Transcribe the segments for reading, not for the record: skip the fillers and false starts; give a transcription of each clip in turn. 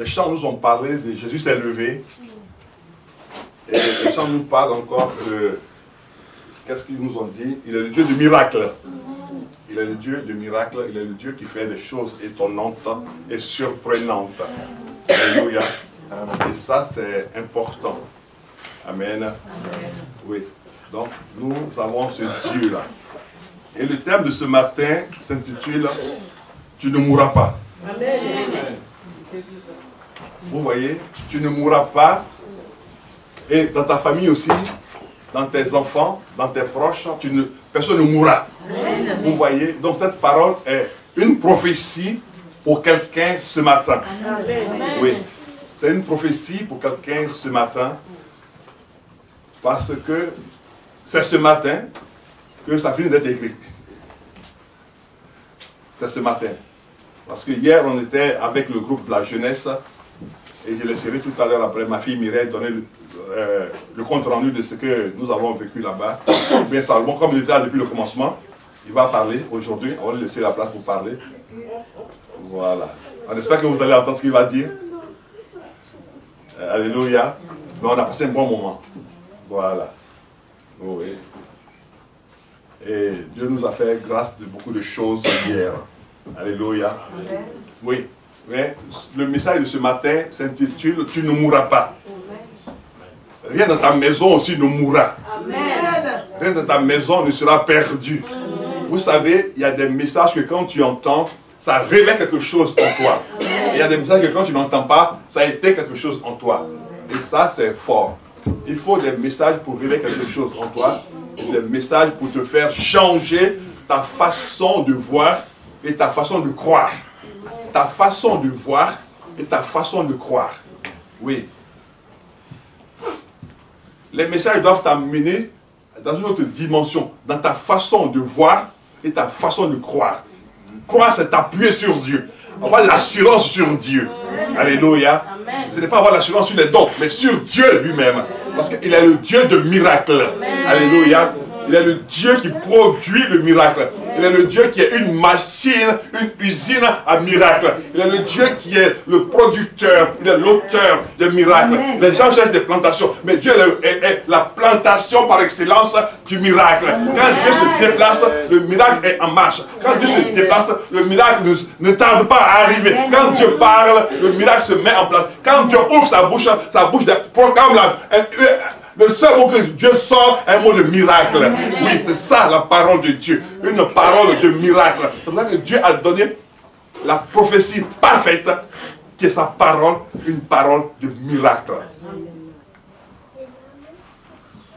chants nous ont parlé de Jésus s'est levé. Et les chants nous parlent encore de... Qu'est-ce qu'ils nous ont dit? Il est le Dieu du miracle. Il est le Dieu du miracle. Il est le Dieu qui fait des choses étonnantes et surprenantes. Alléluia. Et ça, c'est important. Amen. Amen. Oui. Donc, nous avons ce Dieu-là. Et le thème de ce matin s'intitule « Tu ne mourras pas ». Amen. Vous voyez, tu ne mourras pas. Et dans ta famille aussi, dans tes enfants, dans tes proches, personne ne mourra. Amen. Vous voyez, donc cette parole est une prophétie pour quelqu'un ce matin. Amen. Oui, c'est une prophétie pour quelqu'un ce matin. Parce que c'est ce matin que ça finit d'être écrit. C'est ce matin. Parce que hier, on était avec le groupe de la jeunesse, et je laisserai tout à l'heure après ma fille Mireille donner le compte rendu de ce que nous avons vécu là-bas. Bien Salomon, comme il était là depuis le commencement, il va parler aujourd'hui. On va lui laisser la place pour parler. Voilà. On espère que vous allez entendre ce qu'il va dire. Alléluia. Mais on a passé un bon moment. Voilà. Oui. Et Dieu nous a fait grâce de beaucoup de choses hier. Alléluia. Oui. Mais le message de ce matin s'intitule « Tu ne mourras pas ». Rien dans ta maison aussi ne mourra. Amen. Rien dans ta maison ne sera perdu. Amen. Vous savez, il y a des messages que quand tu entends, ça révèle quelque chose en toi. Et il y a des messages que quand tu n'entends pas, ça a été quelque chose en toi. Et ça, c'est fort. Il faut des messages pour révéler quelque chose en toi. Des messages pour te faire changer ta façon de voir et ta façon de croire. Ta façon de voir et ta façon de croire. Oui. Les messages doivent t'amener dans une autre dimension, dans ta façon de voir et ta façon de croire. Croire, c'est t'appuyer sur Dieu. Avoir l'assurance sur Dieu. Alléluia. Ce n'est pas avoir l'assurance sur les dons, mais sur Dieu lui-même. Parce qu'il est le Dieu de miracles. Alléluia. Il est le Dieu qui produit le miracle. Il est le Dieu qui est une machine, une usine à miracles. Il est le Dieu qui est le producteur, il est l'auteur des miracles. Amen. Les gens cherchent des plantations, mais Dieu est la plantation par excellence du miracle. Quand Dieu se déplace, le miracle est en marche. Quand Dieu se déplace, le miracle ne tarde pas à arriver. Quand Dieu parle, le miracle se met en place. Quand Dieu ouvre sa bouche proclame le seul mot que Dieu sort est un mot de miracle. Oui, c'est ça la parole de Dieu. Une parole de miracle. C'est pour ça que Dieu a donné la prophétie parfaite, qui est sa parole, une parole de miracle.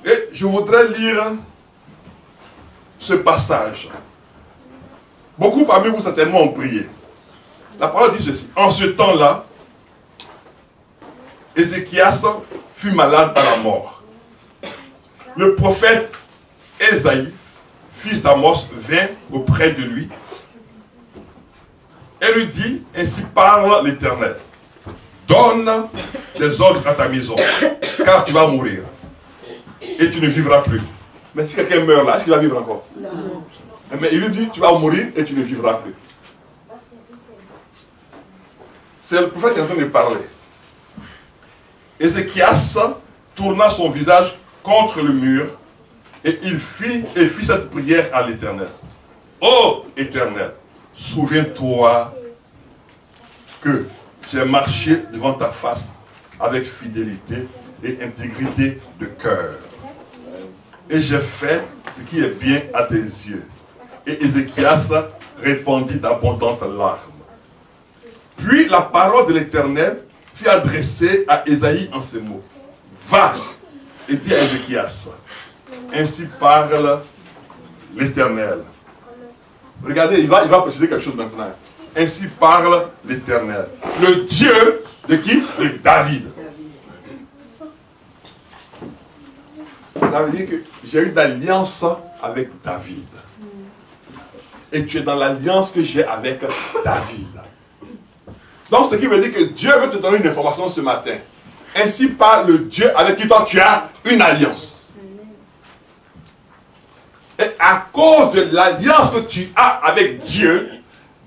Et je voudrais lire ce passage. Beaucoup parmi vous certainement ont prié. La parole dit ceci. En ce temps-là, Ézéchias fut malade à la mort. Le prophète Ésaïe, fils d'Amos, vint auprès de lui et lui dit, ainsi parle l'Éternel, donne des ordres à ta maison, car tu vas mourir et tu ne vivras plus. Mais si quelqu'un meurt là, est-ce qu'il va vivre encore? Non. Mais il lui dit, tu vas mourir et tu ne vivras plus. C'est le prophète qui est en train de parler. Ézéchias tourna son visage contre le mur et il fit cette prière à l'Éternel. Ô Éternel, souviens-toi que j'ai marché devant ta face avec fidélité et intégrité de cœur. Et j'ai fait ce qui est bien à tes yeux. Et Ézéchias répandit d'abondantes larmes. Puis la parole de l'Éternel fut adressée à Ésaïe en ces mots. Va et dis à Ézéchias, ainsi parle l'Éternel. Regardez, il va préciser quelque chose maintenant. Ainsi parle l'Éternel. Le Dieu de qui? De David. Ça veut dire que j'ai une alliance avec David. Et tu es dans l'alliance que j'ai avec David. Donc, ce qui veut dire que Dieu veut te donner une information ce matin. Ainsi parle le Dieu avec qui toi tu as une alliance. Et à cause de l'alliance que tu as avec Dieu,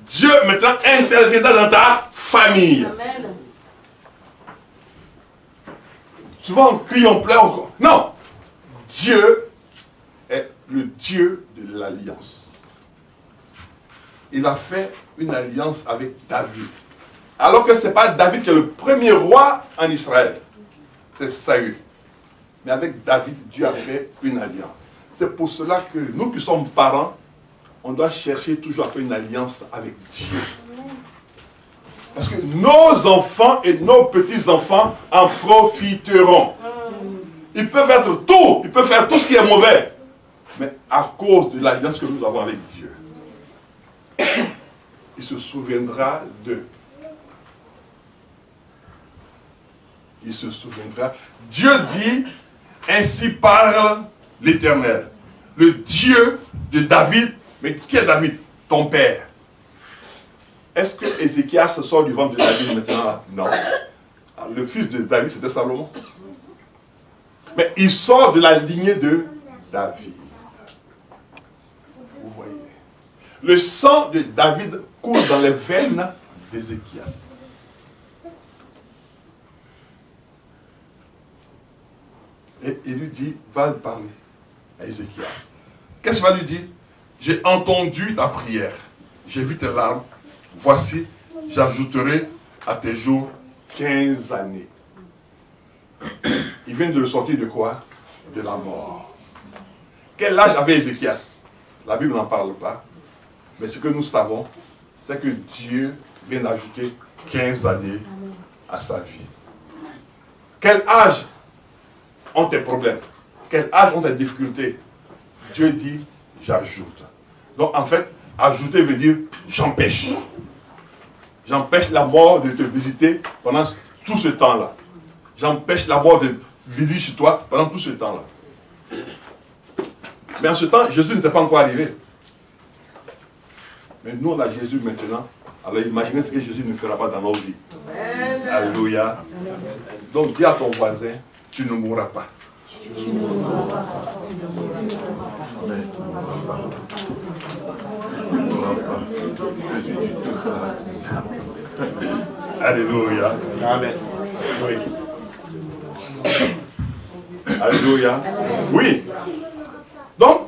Dieu maintenant interviendra dans ta famille. Amen. Souvent on crie, on pleure. Non. Dieu est le Dieu de l'alliance. Il a fait une alliance avec David. Alors que ce n'est pas David qui est le premier roi en Israël. C'est Saül. Mais avec David, Dieu a fait une alliance. C'est pour cela que nous qui sommes parents, on doit chercher toujours à faire une alliance avec Dieu. Parce que nos enfants et nos petits-enfants en profiteront. Ils peuvent être tout, ils peuvent faire tout ce qui est mauvais. Mais à cause de l'alliance que nous avons avec Dieu, il se souviendra d'eux. Il se souviendra. Dieu dit, ainsi parle l'Éternel, le Dieu de David. Mais qui est David? Ton père. Est-ce que Ézéchias sort du ventre de David maintenant? Non. Le fils de David, c'était Salomon. Mais il sort de la lignée de David. Vous voyez. Le sang de David coule dans les veines d'Ézéchias. Et il lui dit, va parler à Ézéchias. Qu'est-ce qu'il va lui dire? J'ai entendu ta prière, j'ai vu tes larmes. Voici, j'ajouterai à tes jours 15 années. Il vient de le sortir de quoi? De la mort. Quel âge avait Ézéchias? La Bible n'en parle pas. Mais ce que nous savons, c'est que Dieu vient d'ajouter 15 années à sa vie. Quel âge ont tes problèmes? Quel âge ont tes difficultés? Dieu dit, j'ajoute. Donc en fait, ajouter veut dire, j'empêche. J'empêche la mort de te visiter pendant tout ce temps-là. J'empêche la mort de venir chez toi pendant tout ce temps-là. Mais en ce temps, Jésus n'était pas encore arrivé. Mais nous, on a Jésus maintenant. Alors imaginez ce que Jésus ne fera pas dans nos vies. Alléluia. Donc dis à ton voisin, tu ne mourras pas. Tu ne mourras pas. Alléluia. Amen. Oui. Alléluia. Oui. Donc,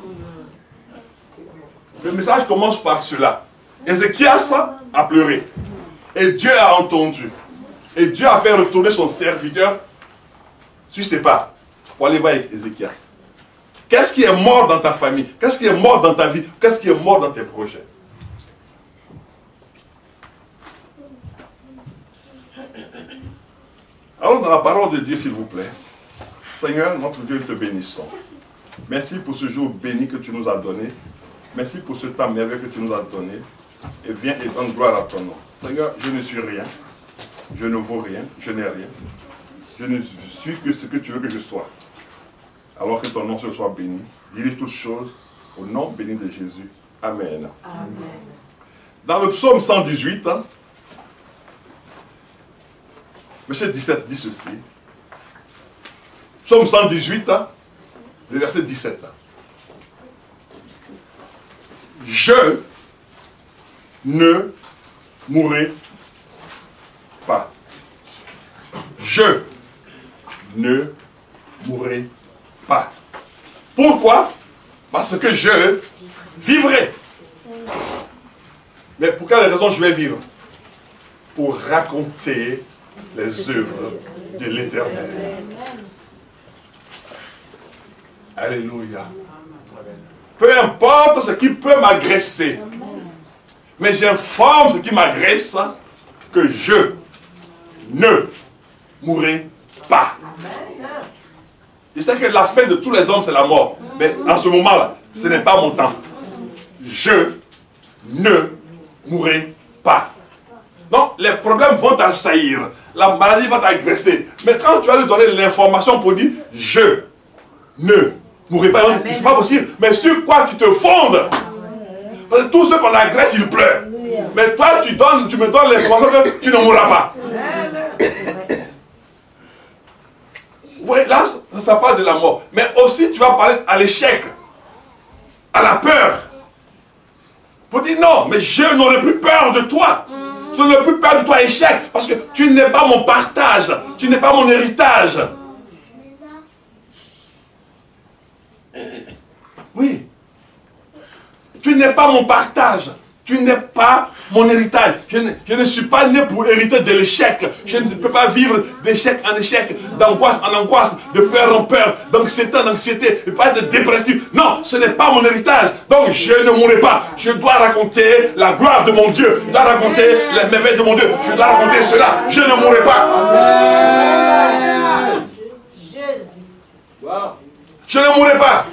le message commence par cela. Ézéchias a pleuré. Et Dieu a entendu. Et Dieu a fait retourner son serviteur sur ses pas pour aller voir Ézéchias. Qu'est-ce qui est mort dans ta famille? Qu'est-ce qui est mort dans ta vie? Qu'est-ce qui est mort dans tes projets? Allons dans la parole de Dieu, s'il vous plaît. Seigneur, notre Dieu, nous te bénissons. Merci pour ce jour béni que tu nous as donné. Merci pour ce temps merveilleux que tu nous as donné. Et viens et donne gloire à ton nom. Seigneur, je ne suis rien. Je ne vaux rien. Je n'ai rien. Je ne suis que ce que tu veux que je sois. Alors que ton nom se soit béni. Dirige toutes choses au nom béni de Jésus. Amen. Amen. Dans le psaume 118, verset 17 dit ceci. Psaume 118, le verset 17. Je ne mourrai pas. Je ne mourrai pas. Pourquoi? Parce que je vivrai. Mais pour quelle raison je vais vivre? Pour raconter les œuvres de l'Éternel. Alléluia. Peu importe ce qui peut m'agresser, mais j'informe ce qui m'agresse que je ne mourrai pas. Je sais que la fin de tous les hommes, c'est la mort. Mais en ce moment-là, ce n'est pas mon temps. Je ne mourrai pas. Donc, les problèmes vont t'assaillir. La maladie va t'agresser. Mais quand tu vas lui donner l'information pour dire « Je ne mourrai pas », c'est pas possible. Mais sur quoi tu te fondes? Parce que tous ceux qu'on agresse, ils pleurent. Mais toi, tu me donnes l'information que tu ne mourras pas. Vous voyez, là, ça parle de la mort. Mais aussi, tu vas parler à l'échec, à la peur. Pour dire non, mais je n'aurai plus peur de toi. Je n'aurai plus peur de toi, échec. Parce que tu n'es pas mon partage. Tu n'es pas mon héritage. n'es pas mon partage. Tu n'es pas mon héritage. Je ne suis pas né pour hériter de l'échec. Je ne peux pas vivre d'échec en échec, d'angoisse en angoisse, de peur en peur, d'anxiété en anxiété, et pas de dépressif. Non, ce n'est pas mon héritage. Donc je ne mourrai pas. Je dois raconter la gloire de mon Dieu. Je dois raconter les merveilles de mon Dieu. Je dois raconter cela. Je ne mourrai pas. Je ne mourrai pas.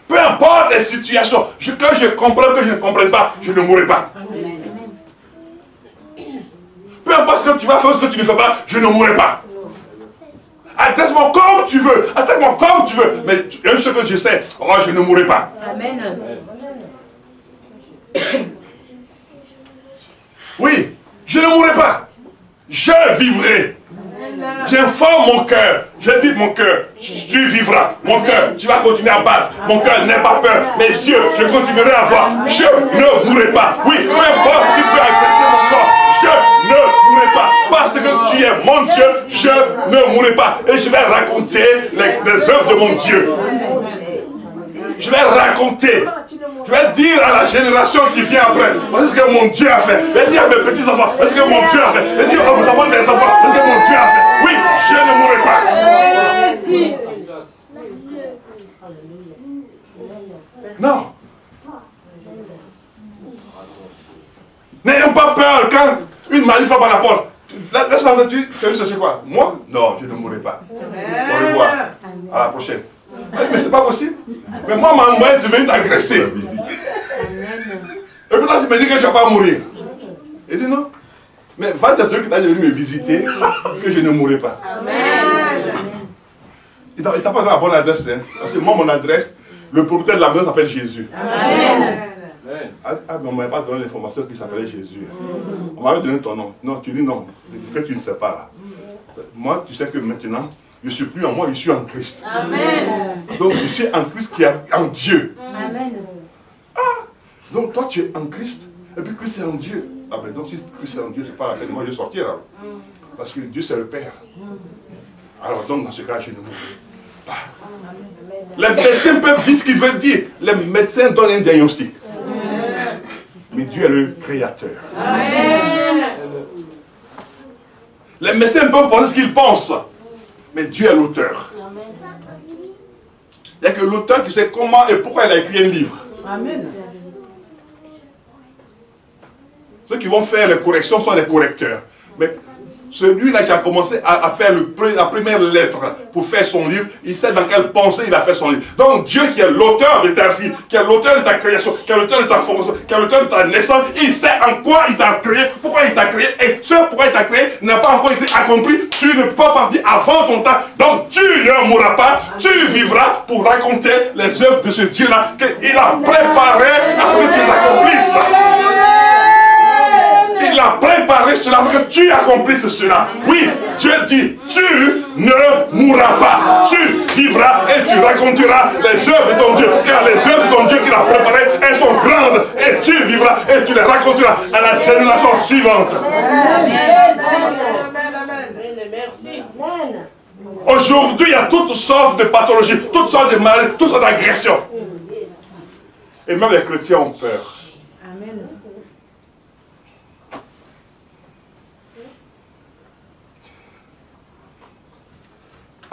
Peu importe les situations, que je comprenne, que je ne comprenne pas, je ne mourrai pas. Peu importe ce que tu vas faire, ce que tu ne fais pas, je ne mourrai pas. Adresse-moi comme tu veux, attaque-moi comme tu veux. Mais il y a une chose que je sais, moi je ne mourrai pas. Amen. Oui, je ne mourrai pas. Je vivrai. J'informe mon cœur. Je dis mon cœur, tu vivras. Mon cœur, tu vas continuer à battre. Mon cœur, n'aie pas peur. Mes yeux, je continuerai à voir. Je ne mourrai pas. Oui, peu importe ce qui peut agresser mon corps, je ne mourrai pas. Parce que tu es mon Dieu, je ne mourrai pas. Et je vais raconter les œuvres de mon Dieu. Je vais raconter. Je vais dire à la génération qui vient après, voici ce que mon Dieu a fait. Je vais dire à mes petits-enfants, voici ce que mon Dieu a fait. Je vais dire aux enfants de mes enfants, voici ce que mon Dieu a fait. Oui, je ne mourrai pas. Non. N'ayons pas peur quand une maladie frappe à la porte. Laisse-la venir, tu veux chercher quoi? Moi? Non, je ne mourrai pas. Au revoir. À la prochaine. Mais c'est pas possible. Mais moi, ma moyenne de venir t'agresser. Et puis là, tu me dis que je ne vais pas mourir. Il dit non. Mais va t'assurer que tu es venu me visiter, que je ne mourrai pas. Amen. Il t'a pas donné la bonne adresse. Hein? Parce que moi, mon adresse, le propriétaire de la maison s'appelle Jésus. Amen. Ah, mais on ne m'avait pas donné l'information qu'il s'appelait Jésus. On m'avait donné ton nom. Non, tu dis non, que tu ne sais pas là. Moi, tu sais que maintenant, je ne suis plus en moi, je suis en Christ. Amen. Donc, je suis en Christ qui est en Dieu. Amen. Ah, donc toi, tu es en Christ, et puis Christ est en Dieu. Ah ben donc, si Christ est en Dieu, c'est pas la peine de moi de sortir. Alors. Parce que Dieu, c'est le Père. Alors donc, dans ce cas, je ne mourrai pas. Les médecins peuvent dire ce qu'ils veulent dire. Les médecins donnent un diagnostic. Mais Dieu est le Créateur. Amen. Les médecins peuvent penser ce qu'ils pensent. Mais Dieu est l'auteur. Il n'y a que l'auteur qui sait comment et pourquoi il a écrit un livre. Amen. Ceux qui vont faire les corrections sont les correcteurs. Mais celui-là qui a commencé à faire la première lettre pour faire son livre, il sait dans quelle pensée il a fait son livre. Donc Dieu qui est l'auteur de ta vie, qui est l'auteur de ta création, qui est l'auteur de ta formation, qui est l'auteur de ta naissance, il sait en quoi il t'a créé, pourquoi il t'a créé, et ce pourquoi il t'a créé n'a pas encore été accompli. Tu ne peux pas partir avant ton temps. Donc tu ne mourras pas, tu vivras pour raconter les œuvres de ce Dieu-là qu'il a préparé afin que tu les accomplisses. Il a préparé cela pour que tu accomplisses cela. Oui, Dieu dit, tu ne mourras pas. Tu vivras et tu raconteras les œuvres de ton Dieu. Car les œuvres de ton Dieu qu'il a préparées, elles sont grandes. Et tu vivras et tu les raconteras à la génération suivante. Aujourd'hui, il y a toutes sortes de pathologies, toutes sortes de maladies, toutes sortes d'agressions. Et même les chrétiens ont peur.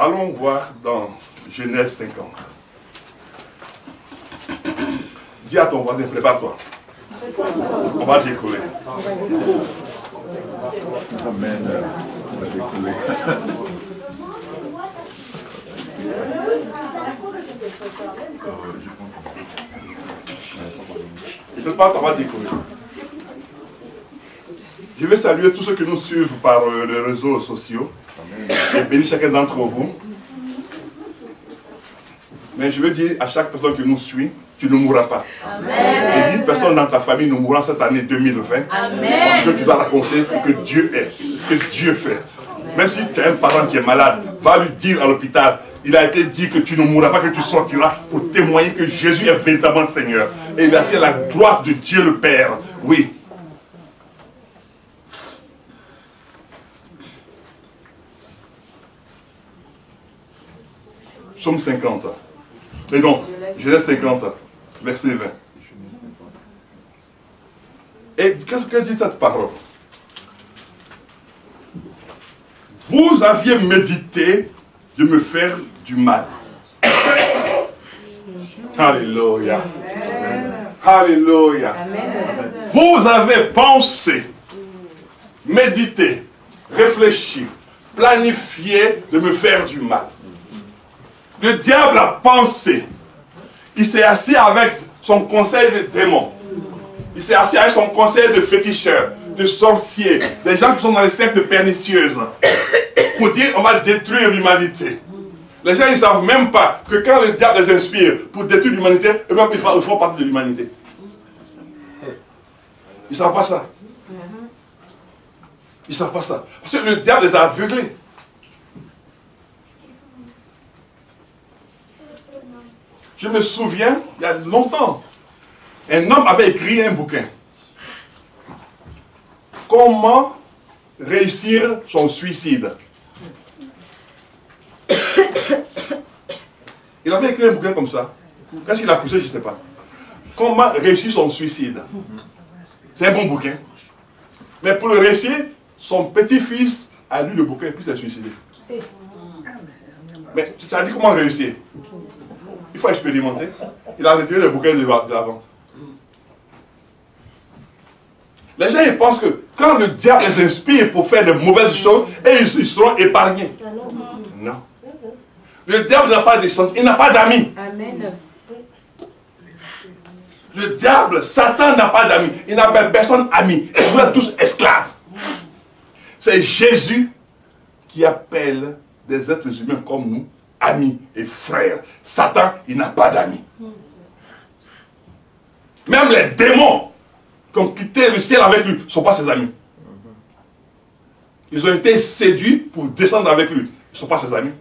Allons voir dans Genèse 50. Dis à ton voisin, prépare-toi. On va décoller. Amen. On va décoller. Prépare-toi, on va décoller. Je vais saluer tous ceux qui nous suivent par les réseaux sociaux. Et bénis chacun d'entre vous. Mais je veux dire à chaque personne qui nous suit, tu ne mourras pas. Amen. Et 10 personnes dans ta famille ne mourront cette année 2020. Amen. Parce que tu dois raconter ce que Dieu est, ce que Dieu fait. Même si tu as un parent qui est malade, va lui dire à l'hôpital, il a été dit que tu ne mourras pas, que tu sortiras pour témoigner que Jésus est véritablement Seigneur. Et il est assis à la droite de Dieu le Père. Oui. Psaume 50. Et donc, Genèse 50, verset 20. qu'est-ce que dit cette parole? Vous aviez médité de me faire du mal. Alléluia. Alléluia. Vous avez pensé, médité, réfléchi, planifié de me faire du mal. Le diable a pensé. Il s'est assis avec son conseil de démons. Il s'est assis avec son conseil de féticheurs, de sorciers, des gens qui sont dans les sectes pernicieuses, pour dire on va détruire l'humanité. Les gens, ils ne savent même pas que quand le diable les inspire pour détruire l'humanité, eux-mêmes, ils font partie de l'humanité. Ils ne savent pas ça. Ils ne savent pas ça. Parce que le diable les a aveuglés. Je me souviens, il y a longtemps, un homme avait écrit un bouquin. Comment réussir son suicide. Il avait écrit un bouquin comme ça. Qu'est-ce qu'il a poussé, je ne sais pas. Comment réussir son suicide. C'est un bon bouquin. Mais pour le réussir, son petit-fils a lu le bouquin et puis s'est suicidé. Mais tu t'as dit comment réussir? Il faut expérimenter. Il a retiré le bouquin de la vente. Les gens ils pensent que quand le diable les inspire pour faire de mauvaises choses, et ils seront épargnés. Non. Le diable n'a pas de sens, il n'a pas d'amis. Le diable, Satan n'a pas d'amis. Il n'a personne ami. Vous êtes tous esclaves. C'est Jésus qui appelle des êtres humains comme nous, amis et frères. Satan, il n'a pas d'amis. Même les démons qui ont quitté le ciel avec lui ne sont pas ses amis. Ils ont été séduits pour descendre avec lui. Ils ne sont pas ses amis.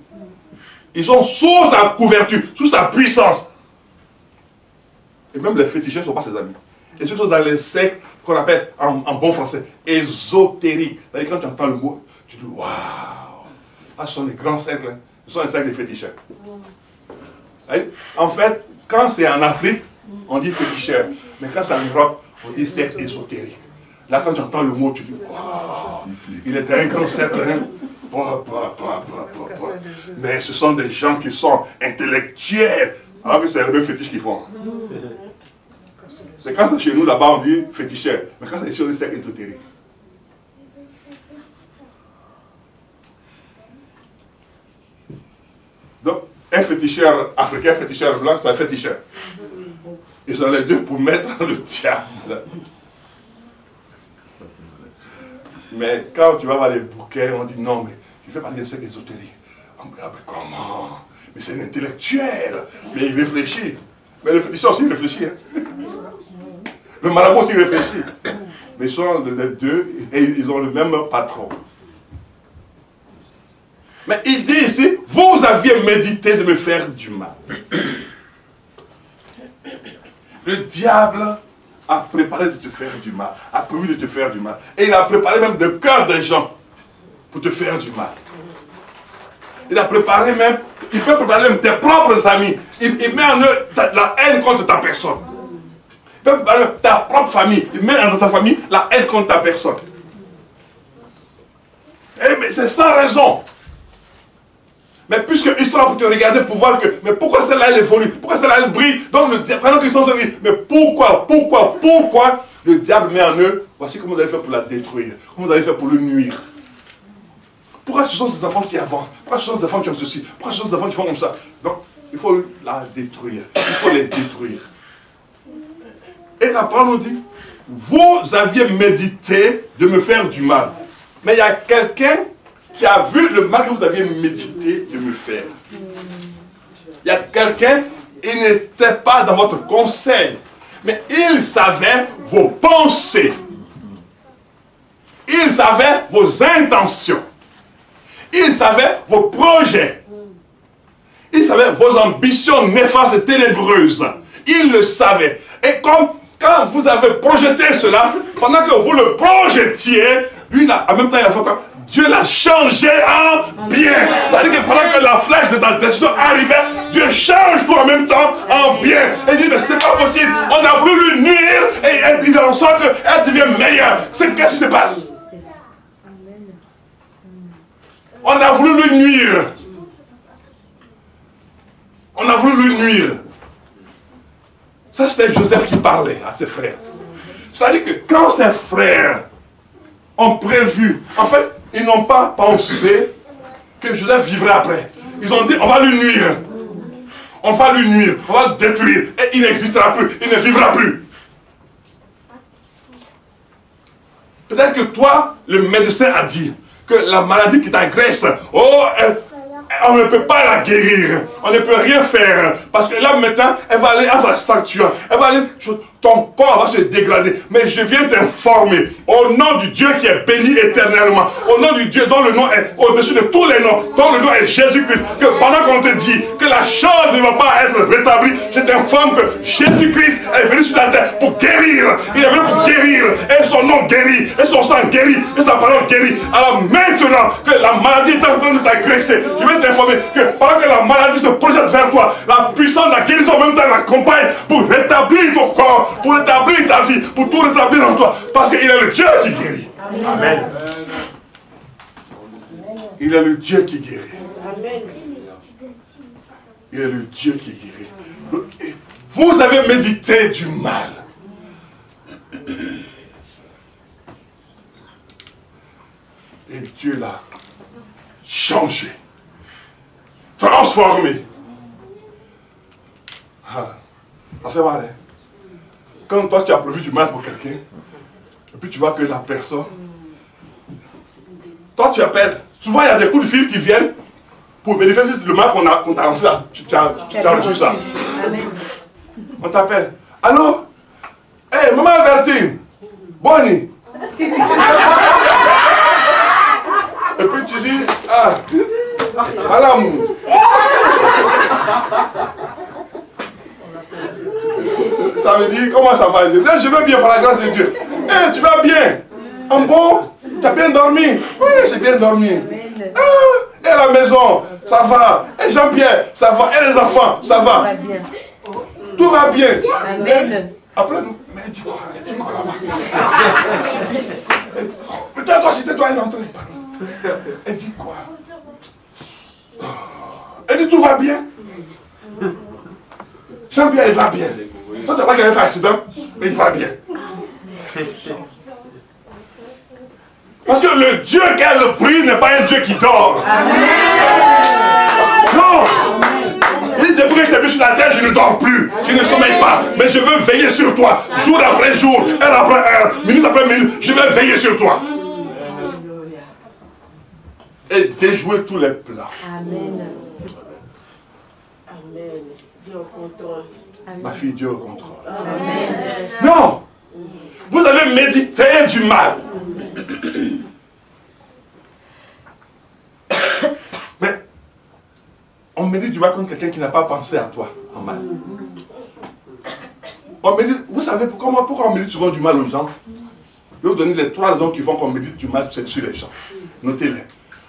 Ils sont sous sa couverture, sous sa puissance. Et même les féticheurs ne sont pas ses amis. Et ceux qui sont dans les sectes qu'on appelle en bon français ésotériques. C'est-à-dire quand tu entends le mot, tu dis waouh. Ah, ce sont des grands cercles. Hein. Ce sont les cercles des féticheurs. En fait, quand c'est en Afrique, on dit féticheur. Mais quand c'est en Europe, on dit cercle ésotérique. Là, quand tu entends le mot, tu dis waouh. Il est un grand cercle. Hein. Mais ce sont des gens qui sont intellectuels. Alors que c'est le même fétiche qu'ils font. C'est quand c'est chez nous là-bas on dit féticheur. Mais quand c'est ici on dit cercle ésotérique. Donc, un féticheur africain, un féticheur blanc, c'est un féticheur. Ils ont les deux pour mettre le diable. Mais quand tu vas voir les bouquets, on dit non, mais je fais partie d'un cercle ésotérique. On dit, ah, mais comment? Mais c'est un intellectuel. Mais il réfléchit. Mais le féticheur aussi il réfléchit. Hein. Le marabout aussi réfléchit. Mais ils sont les deux et ils ont le même patron. Mais il dit ici, vous aviez médité de me faire du mal. Le diable a préparé de te faire du mal, a prévu de te faire du mal. Et il a préparé même le cœur des gens pour te faire du mal. Il a préparé même, il peut préparer même tes propres amis. Il met en eux la haine contre ta personne. Il peut préparer même ta propre famille. Il met dans ta famille la haine contre ta personne. Mais c'est sans raison. Mais puisqu'ils sont là pour te regarder, pour voir que, mais pourquoi celle-là elle évolue, pourquoi celle-là elle brille, donc le diable, pendant qu'ils sont en train de dire, mais pourquoi le diable met en eux, voici comment vous avez fait pour la détruire, comment vous avez fait pour le nuire. Pourquoi ce sont ces enfants qui avancent, pourquoi ce sont ces enfants qui ont ceci, pourquoi ce sont ces enfants qui font comme ça. Donc, il faut la détruire, il faut les détruire. Et la parole nous dit, vous aviez médité de me faire du mal, mais il y a quelqu'un qui a vu le mal que vous aviez médité de me faire. Il y a quelqu'un, il n'était pas dans votre conseil, mais il savait vos pensées. Il savait vos intentions. Il savait vos projets. Il savait vos ambitions néfastes et ténébreuses. Il le savait. Et comme quand vous avez projeté cela, pendant que vous le projetiez, lui, en même temps, il a fait quoi? Dieu l'a changé en bien. C'est-à-dire que pendant que la flèche de ta décision arrivait, Dieu change tout en même temps en bien. Et il dit, mais c'est pas possible. On a voulu lui nuire et il en sorte qu'elle devient meilleure. Qu'est-ce qui se passe? On a voulu lui nuire. On a voulu lui nuire. Ça, c'était Joseph qui parlait à ses frères. C'est-à-dire que quand ses frères ont prévu, en fait, ils n'ont pas pensé que Joseph vivrait après. Ils ont dit, on va lui nuire. On va lui nuire, on va le détruire. Et il n'existera plus, il ne vivra plus. Peut-être que toi, le médecin a dit que la maladie qui t'agresse, on ne peut pas la guérir. On ne peut rien faire. Parce que là maintenant, elle va aller à sa sanctuaire. Elle va aller, ton corps va se dégrader. Mais je viens t'informer, au nom du Dieu qui est béni éternellement, au nom du Dieu dont le nom est au-dessus de tous les noms, dont le nom est Jésus-Christ, que pendant qu'on te dit que la chose ne va pas être rétablie, je t'informe que Jésus-Christ est venu sur la terre pour guérir. Il est venu pour guérir. Et son nom guérit, et son sang guérit, et sa parole guérit. Alors maintenant que la maladie est en train de t'agresser, je vais t'informer que pendant que la maladie se projette vers toi, la puissance de la guérison en même temps l'accompagne pour rétablir ton corps, pour rétablir ta vie, pour tout rétablir en toi. Parce qu'il est le Dieu qui guérit. Amen. Il est le Dieu qui guérit. Il est le Dieu qui guérit. Vous avez médité du mal. Et Dieu l'a changé, transformé. Ça fait mal, hein? Quand toi tu as prévu du mal pour quelqu'un, et puis tu vois que la personne, toi tu appelles, souvent il y a des coups de fil qui viennent pour vérifier si le mal qu'on t'a lancé là, tu as reçu ça. On t'appelle. Allô? Hey, maman Albertine, Bonnie. Et puis tu dis, ah, madame. Ça veut dire, comment ça va? Je vais bien par la grâce de Dieu. Eh, tu vas bien? En bon? Tu as bien dormi? Oui, j'ai bien dormi. Ah, et la maison, ça va. Et Jean-Pierre, ça va. Et les enfants, ça va. Tout va bien. Amen. Après, mais dis quoi? Dis quoi là-bas? Peut-être toi, c'était toi, elle est en train de parler. Elle dit quoi? Elle dit tout va bien. Jean-Pierre, il va bien. Toi, tu n'as pas qu'il avait fait un accident, mais il va bien. Parce que le Dieu qu'elle prie n'est pas un Dieu qui dort. Amen. Non. Il dit, depuis que je t'ai mis sur la terre, je ne dors plus. Je ne sommeille pas. Mais je veux veiller sur toi. Jour après jour, heure après heure, minute après minute, je vais veiller sur toi. Et déjouer tous les plans. Amen. Amen. Dieu au contrôle. Ma fille, Dieu au contrôle. Amen. Non. Vous avez médité du mal. Mais on médite du mal contre quelqu'un qui n'a pas pensé à toi en mal. On médite, vous savez pourquoi on médite souvent du mal aux gens? Je vais vous donner les 3 raisons qui font qu'on médite du mal sur les gens. Notez-les.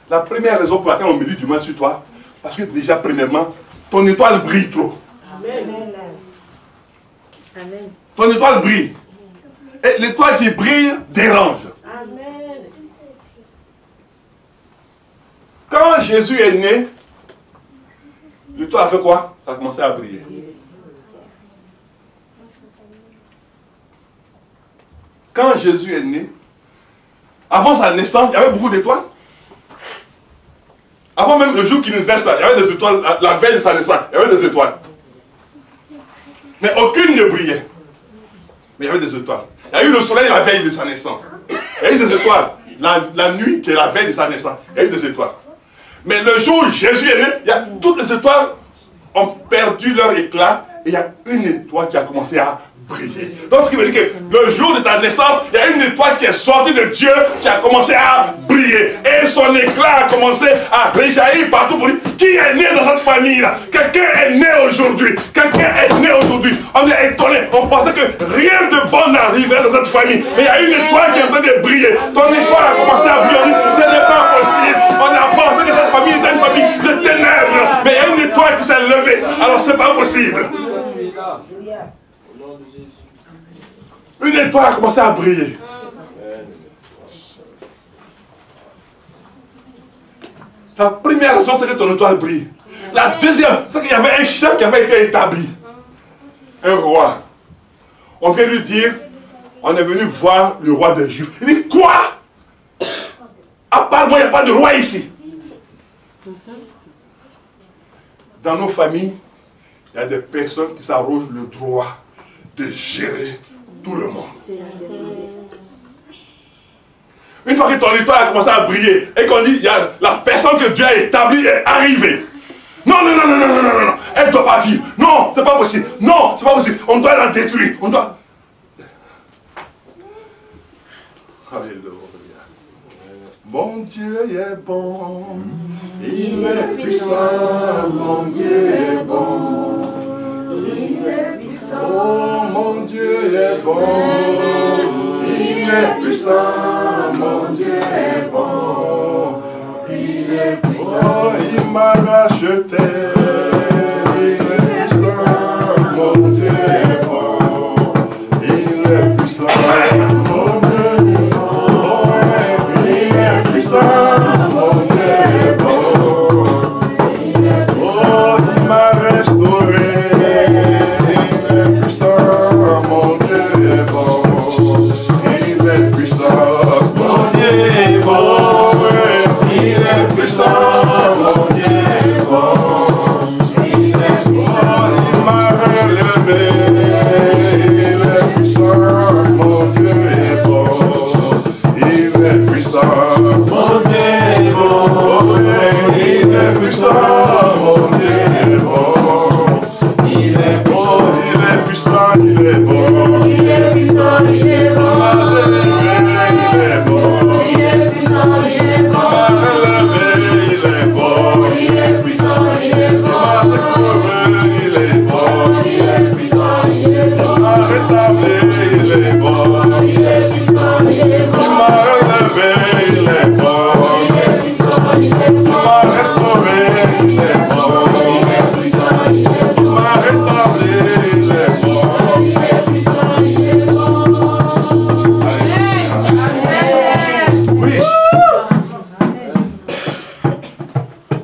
La première raison pour laquelle on médite du mal sur toi, parce que déjà, premièrement, ton étoile brille trop. Amen. Amen. Ton étoile brille. Et l'étoile qui brille dérange. Amen. Quand Jésus est né, l'étoile a fait quoi? Ça a commencé à briller. Quand Jésus est né, avant sa naissance, il y avait beaucoup d'étoiles. Avant même le jour qu'il nous naisse là, il y avait des étoiles, la veille de sa naissance, il y avait des étoiles. Mais aucune ne brillait. Mais il y avait des étoiles. Il y a eu le soleil la veille de sa naissance. Il y a eu des étoiles. La nuit qui est la veille de sa naissance, il y a eu des étoiles. Mais le jour où Jésus est né, toutes les étoiles ont perdu leur éclat et il y a une étoile qui a commencé à briller. Donc ce qui veut dire que le jour de ta naissance, il y a une étoile qui est sortie de Dieu, qui a commencé à briller. Et son éclat a commencé à réjaillir partout pour dire, qui est né dans cette famille-là? Quelqu'un est né aujourd'hui. Quelqu'un est né aujourd'hui. On est étonné. On pensait que rien de bon n'arriverait dans cette famille. Mais il y a une étoile qui est en train de briller. Ton étoile a commencé à briller. On dit, ce n'est pas possible. On a pensé que cette famille était une famille de ténèbres. Mais il y a une étoile qui s'est levée. Alors c'est pas possible. Une étoile a commencé à briller. La première raison, c'est que ton étoile brille. La deuxième, c'est qu'il y avait un chef qui avait été établi. Un roi. On vient lui dire, on est venu voir le roi des Juifs. Il dit, quoi? À part moi, il n'y a pas de roi ici. Dans nos familles, il y a des personnes qui s'arrogent le droit de gérer tout le monde. Une fois que ton étoile a commencé à briller et qu'on dit, il y a la personne que Dieu a établie est arrivée. Non, non, non, non, non, non, non, non, elle ne doit pas vivre. Non, c'est pas possible. Non, c'est pas possible. On doit la détruire. On doit... Alléluia. Mon Dieu est bon. Il est puissant. Mon Dieu est bon. Il est puissant. Oh, mon Dieu est bon. Il est puissant. Mon Dieu est bon. Il est puissant. Oh, il m'a racheté. Il est puissant. Mon Dieu est bon. Il est puissant. Mon Dieu est bon. Il est puissant. Mon Dieu est bon. Oh, il m'a restauré. Il est puissant. Mon Dieu est bon. Il est puissant. Mon Dieu est bon. Il est puissant. Mon Dieu est bon. Il est puissant. Il m'a relevé. Il est puissant. Mon Dieu est bon. Il est puissant. Mon Dieu est bon. Il est puissant. Mon Dieu est bon. Il est bon. Il est puissant. Il est bon. Il est puissant. Il est bon. Il est bon. Il est puissant. Il est bon. Il est bon. Il est puissant. Il est bon. Il est bon. Il est puissant. Il est bon. Il est bon. Il est puissant. Il est bon. Il m'a relevé. Il est bon. Il est puissant. Il est bon. Il m'a restauré. Il est bon. Il est puissant. Il est bon. Il m'a rétabli. Il est bon. Il est puissant. Il est bon. Oui.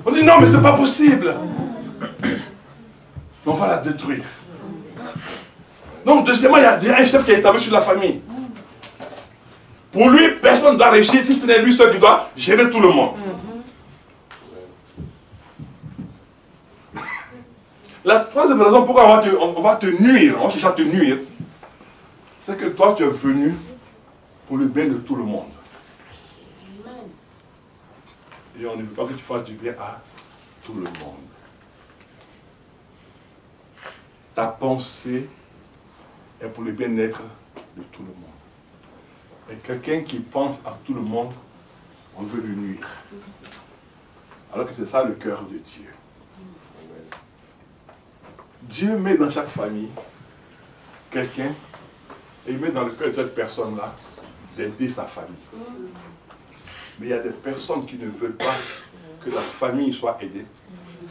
On dit non, mais c'est pas possible. On va la détruire. Donc, deuxièmement, il y a un chef qui est établi sur la famille. Pour lui, personne ne doit réussir si ce n'est lui seul qui doit gérer tout le monde. La troisième raison pourquoi on va te nuire, on va chercher à te nuire, c'est que toi, tu es venu pour le bien de tout le monde. Et on ne veut pas que tu fasses du bien à tout le monde. Ta pensée est pour le bien-être de tout le monde. Et quelqu'un qui pense à tout le monde, on veut lui nuire. Alors que c'est ça le cœur de Dieu. Dieu met dans chaque famille quelqu'un et il met dans le cœur de cette personne-là d'aider sa famille. Mais il y a des personnes qui ne veulent pas que la famille soit aidée,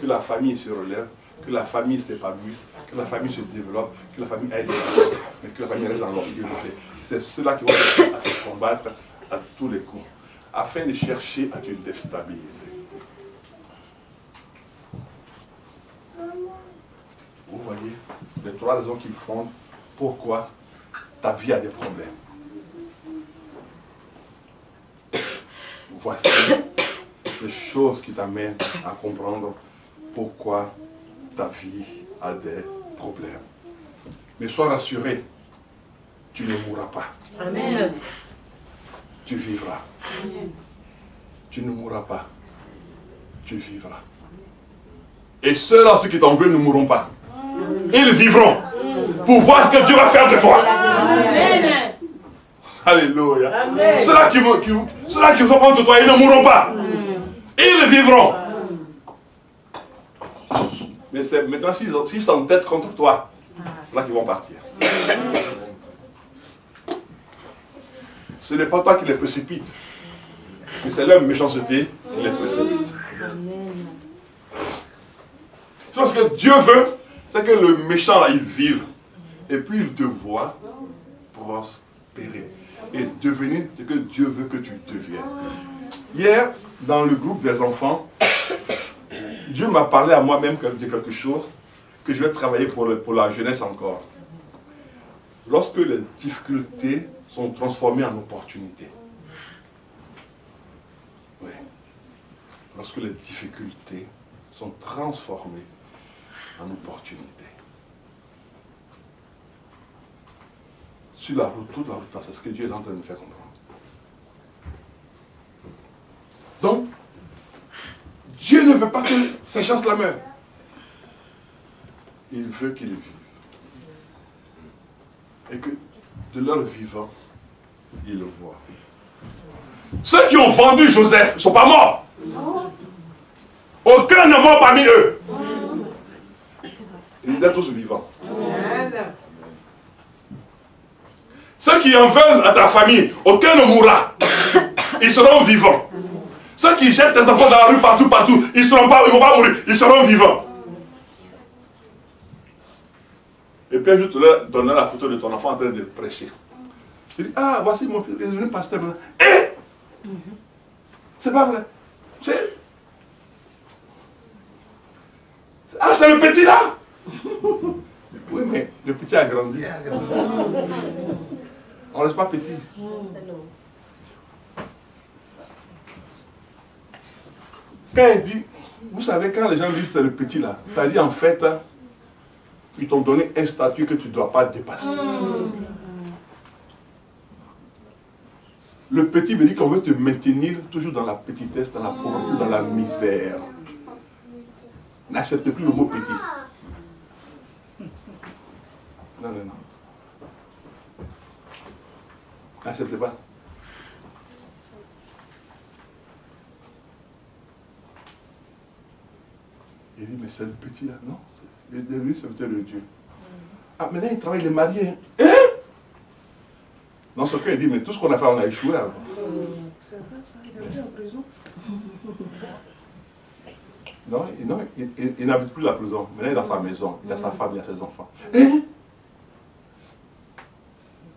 que la famille se relève, que la famille s'épanouisse, que la famille se développe, que la famille aide les autres, mais que la famille reste dans l'obscurité. C'est ceux-là qui vont chercher à te combattre à tous les coups, afin de chercher à te déstabiliser. Vous voyez les trois raisons qui fondent pourquoi ta vie a des problèmes. Voici les choses qui t'amènent à comprendre pourquoi ta vie a des problèmes. Mais sois rassuré, tu ne mourras pas. Amen. Tu vivras. Amen. Tu ne mourras pas. Tu vivras. Et ceux-là, ceux qui t'en veulent, ne mourront pas. Ils vivront. pour voir ce que Dieu va faire de toi. Amen. Alléluia. Ceux-là qui sont contre toi, ils ne mourront pas. Ils vivront. Mais c'est maintenant, s'ils s'entêtent contre toi, c'est là qu'ils vont partir. Ce n'est pas toi qui les précipite, mais c'est leur méchanceté qui les précipite. Ce que Dieu veut, c'est que le méchant là, il vive. Et puis il te voit prospérer. Et devenir ce que Dieu veut que tu deviennes. Hier, dans le groupe des enfants, Dieu m'a parlé à moi-même de quelque chose que je vais travailler pour la jeunesse encore. Lorsque les difficultés sont transformées en opportunités. Oui. Lorsque les difficultés sont transformées en opportunités. Sur la route, toute la route, c'est ce que Dieu est en train de nous faire comprendre. Donc, Dieu ne veut pas que ces gens la meurent. Il veut qu'ils vivent. Et que de leur vivant, ils le voient. Ceux qui ont vendu Joseph ne sont pas morts. Aucun n'est mort parmi eux. Ils étaient tous vivants. Ceux qui en veulent à ta famille, aucun ne mourra. Ils seront vivants. Ceux qui jettent tes enfants dans la rue partout, ils ne vont pas mourir, ils seront vivants. Et puis je te donne la photo de ton enfant en train de prêcher. Tu dis, ah, voici mon fils, il est devenu pasteur maintenant. Eh, c'est pas vrai. Ah, c'est le petit là. Oui, mais le petit a grandi. On ne reste pas petit. Quand il dit, vous savez, quand les gens disent c'est le petit là, ça dit en fait, ils t'ont donné un statut que tu ne dois pas dépasser. Le petit veut dire qu'on veut te maintenir toujours dans la petitesse, dans la pauvreté, dans la misère. N'acceptez plus le mot petit. Non, non, non. N'acceptez pas. Il dit, mais c'est le petit là. Non, lui, c'était le Dieu. Ah, maintenant il travaille, il est marié. Hein? Dans ce cas, il dit, mais tout ce qu'on a fait, on a échoué avant. C'est vrai ça, il a été en prison. Non, il n'habite plus la prison. Maintenant, il a sa maison, il a sa femme, il a ses enfants. Hein?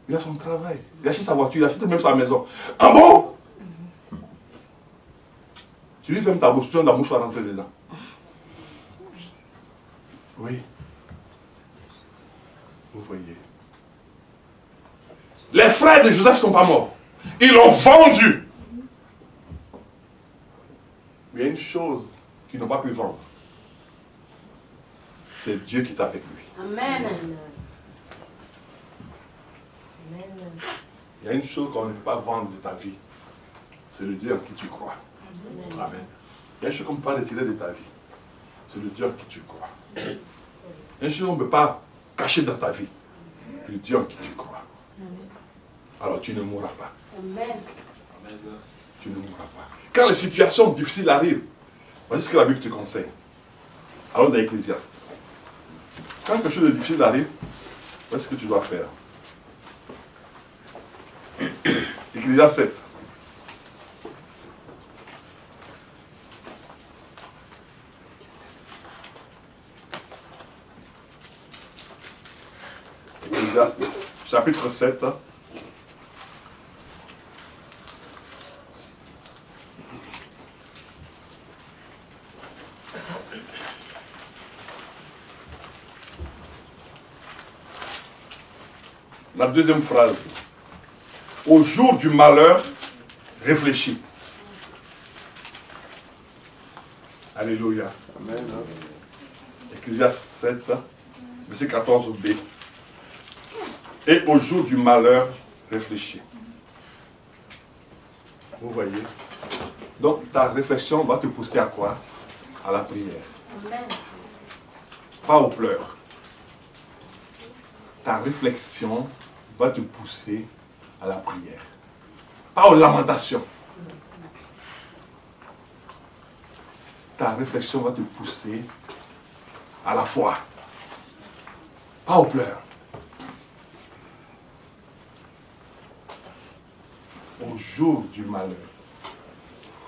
Il a son travail, il achète sa voiture, il achète même sa maison. Ah bon? Tu lui fermes ta bouche, tu as la mouche à rentrer dedans. Oui. Vous voyez. Les frères de Joseph ne sont pas morts. Ils l'ont vendu. Mais il y a une chose qu'ils n'ont pas pu vendre. C'est Dieu qui est avec lui. Amen. Il y a une chose qu'on ne peut pas vendre de ta vie. C'est le Dieu en qui tu crois. Amen. Il y a une chose qu'on ne peut pas retirer de ta vie. C'est le Dieu en qui tu crois. Il y a une chose qu'on ne peut pas cacher dans ta vie. Le Dieu en qui tu crois. Alors tu ne mourras pas. Amen. Tu ne mourras pas. Quand les situations difficiles arrivent, voici ce que la Bible te conseille. Allons dans Ecclésiaste. Quand quelque chose de difficile arrive, voici ce que tu dois faire. Ecclésiaste 7. Ecclésiaste, chapitre 7. La deuxième phrase. Au jour du malheur, réfléchis. Alléluia. Amen. Ecclésiaste 7, verset 14b. Et au jour du malheur, réfléchis. Vous voyez? Donc ta réflexion va te pousser à quoi? À la prière. Amen. Pas aux pleurs. ta réflexion va te pousser à la prière. Pas aux lamentations. Ta réflexion va te pousser à la foi. Pas aux pleurs. Au jour du malheur,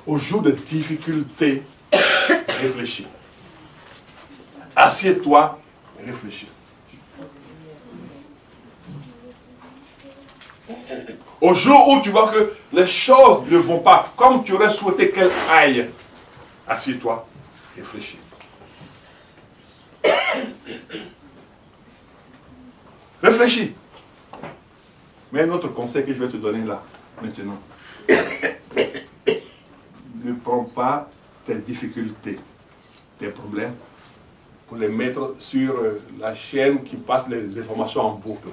au jour de difficultés, réfléchis. Assieds-toi, réfléchis. Au jour où tu vois que les choses ne vont pas comme tu aurais souhaité qu'elles aillent, assieds-toi, réfléchis. Réfléchis. Mais un autre conseil que je vais te donner là, maintenant. Ne prends pas tes difficultés, tes problèmes, pour les mettre sur la chaîne qui passe les informations en boucle.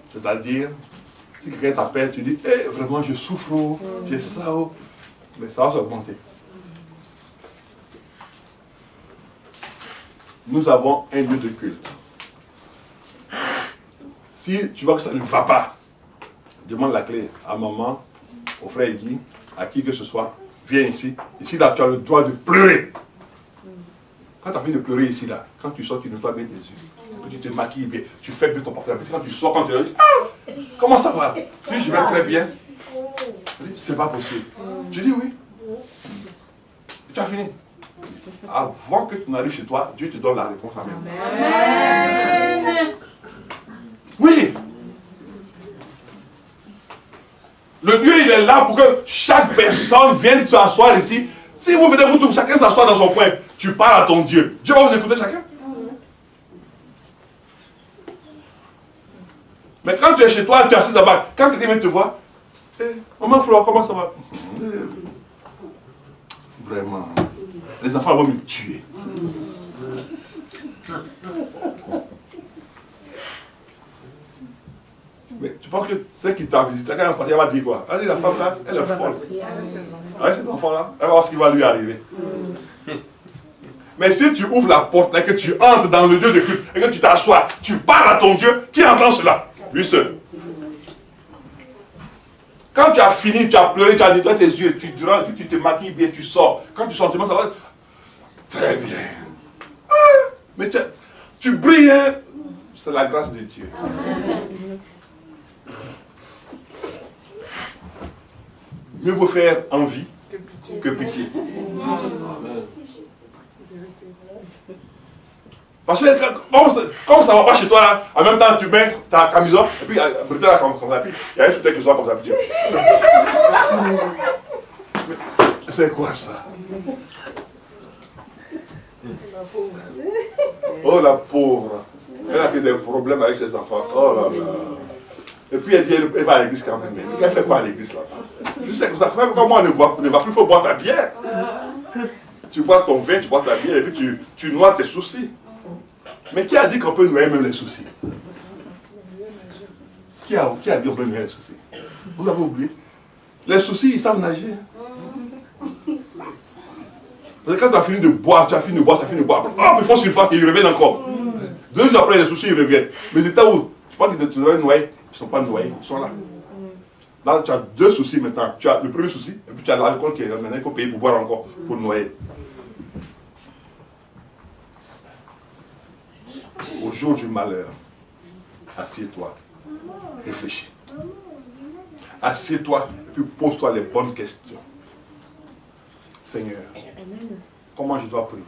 C'est-à-dire, si quelqu'un t'appelle, tu dis, hey, vraiment je souffre, j'ai ça, mais ça va s'augmenter. Nous avons un lieu de culte. Si tu vois que ça ne va pas, demande la clé à maman, au frère Guy, à qui que ce soit, viens ici. Ici, là, tu as le droit de pleurer. Quand tu as fini de pleurer ici, là, quand tu sors, tu nettoies bien tes yeux. Puis tu te maquilles bien, tu fais bien ton portable. Quand tu sors, quand tu dis, ah, comment ça va? Tu dis, je vais très bien. Tu dis, c'est pas possible. Tu dis oui. Tu as fini. Avant que tu n'arrives chez toi, Dieu te donne la réponse à même. Amen. Oui. Le Dieu, il est là pour que chaque personne vienne s'asseoir ici. Si vous venez vous tous, chacun s'assoit dans son coin, tu parles à ton Dieu. Dieu va vous écouter chacun. Mais quand tu es chez toi, tu es assis là-bas, quand quelqu'un vient te voir, maman Flore, comment ça va? Vraiment, les enfants vont me tuer. Mais tu penses que celle qui t'a visité, quand elle va dire quoi? Elle dit, la femme là, elle est folle. Avec ces enfants-là, elle va voir ce qui va lui arriver. Mais si tu ouvres la porte et que tu entres dans le Dieu de culte et que tu t'assois, tu parles à ton Dieu, qui entend cela? Lui seul. Quand tu as fini, tu as pleuré, tu as nettoyé tes yeux, tu te maquilles bien, tu sors. Quand tu sors, tu ça va. Très bien. Mais tu brilles, c'est la grâce de Dieu. Mieux vaut faire envie que pitié. Parce que comme ça ne va pas chez toi, là, en même temps tu mets ta camisole, et puis Brigitte là comme ça, puis il y a un soutien qui soit comme ça. C'est quoi ça? Oh la pauvre. Elle a des problèmes avec ses enfants. Oh là là. Et puis elle dit, elle va à l'église quand même. Mais elle fait quoi à l'église là-bas? Je sais que ça fait comme moi, ne va plus, il faut boire ta bière. Tu bois ton vin, tu bois ta bière, et puis tu noies tes soucis. Mais qui a dit qu'on peut noyer même les soucis? Qui a dit qu'on peut noyer les soucis? Vous avez oublié? Les soucis, ils savent nager. Parce que quand tu as fini de boire, tu as fini de boire, oh, ils font surface et ils reviennent encore. 2 jours après, les soucis, ils reviennent. Mais c'est où? Tu penses que tu devrais noyer? Ils ne sont pas noyés, ils sont là. Là, tu as 2 soucis maintenant. Tu as le premier souci, et puis tu as l'alcool qui est là. Maintenant, il faut payer pour boire encore, pour noyer. Au jour du malheur, assieds-toi, réfléchis. Assieds-toi, et puis pose-toi les bonnes questions. Seigneur, comment je dois prier?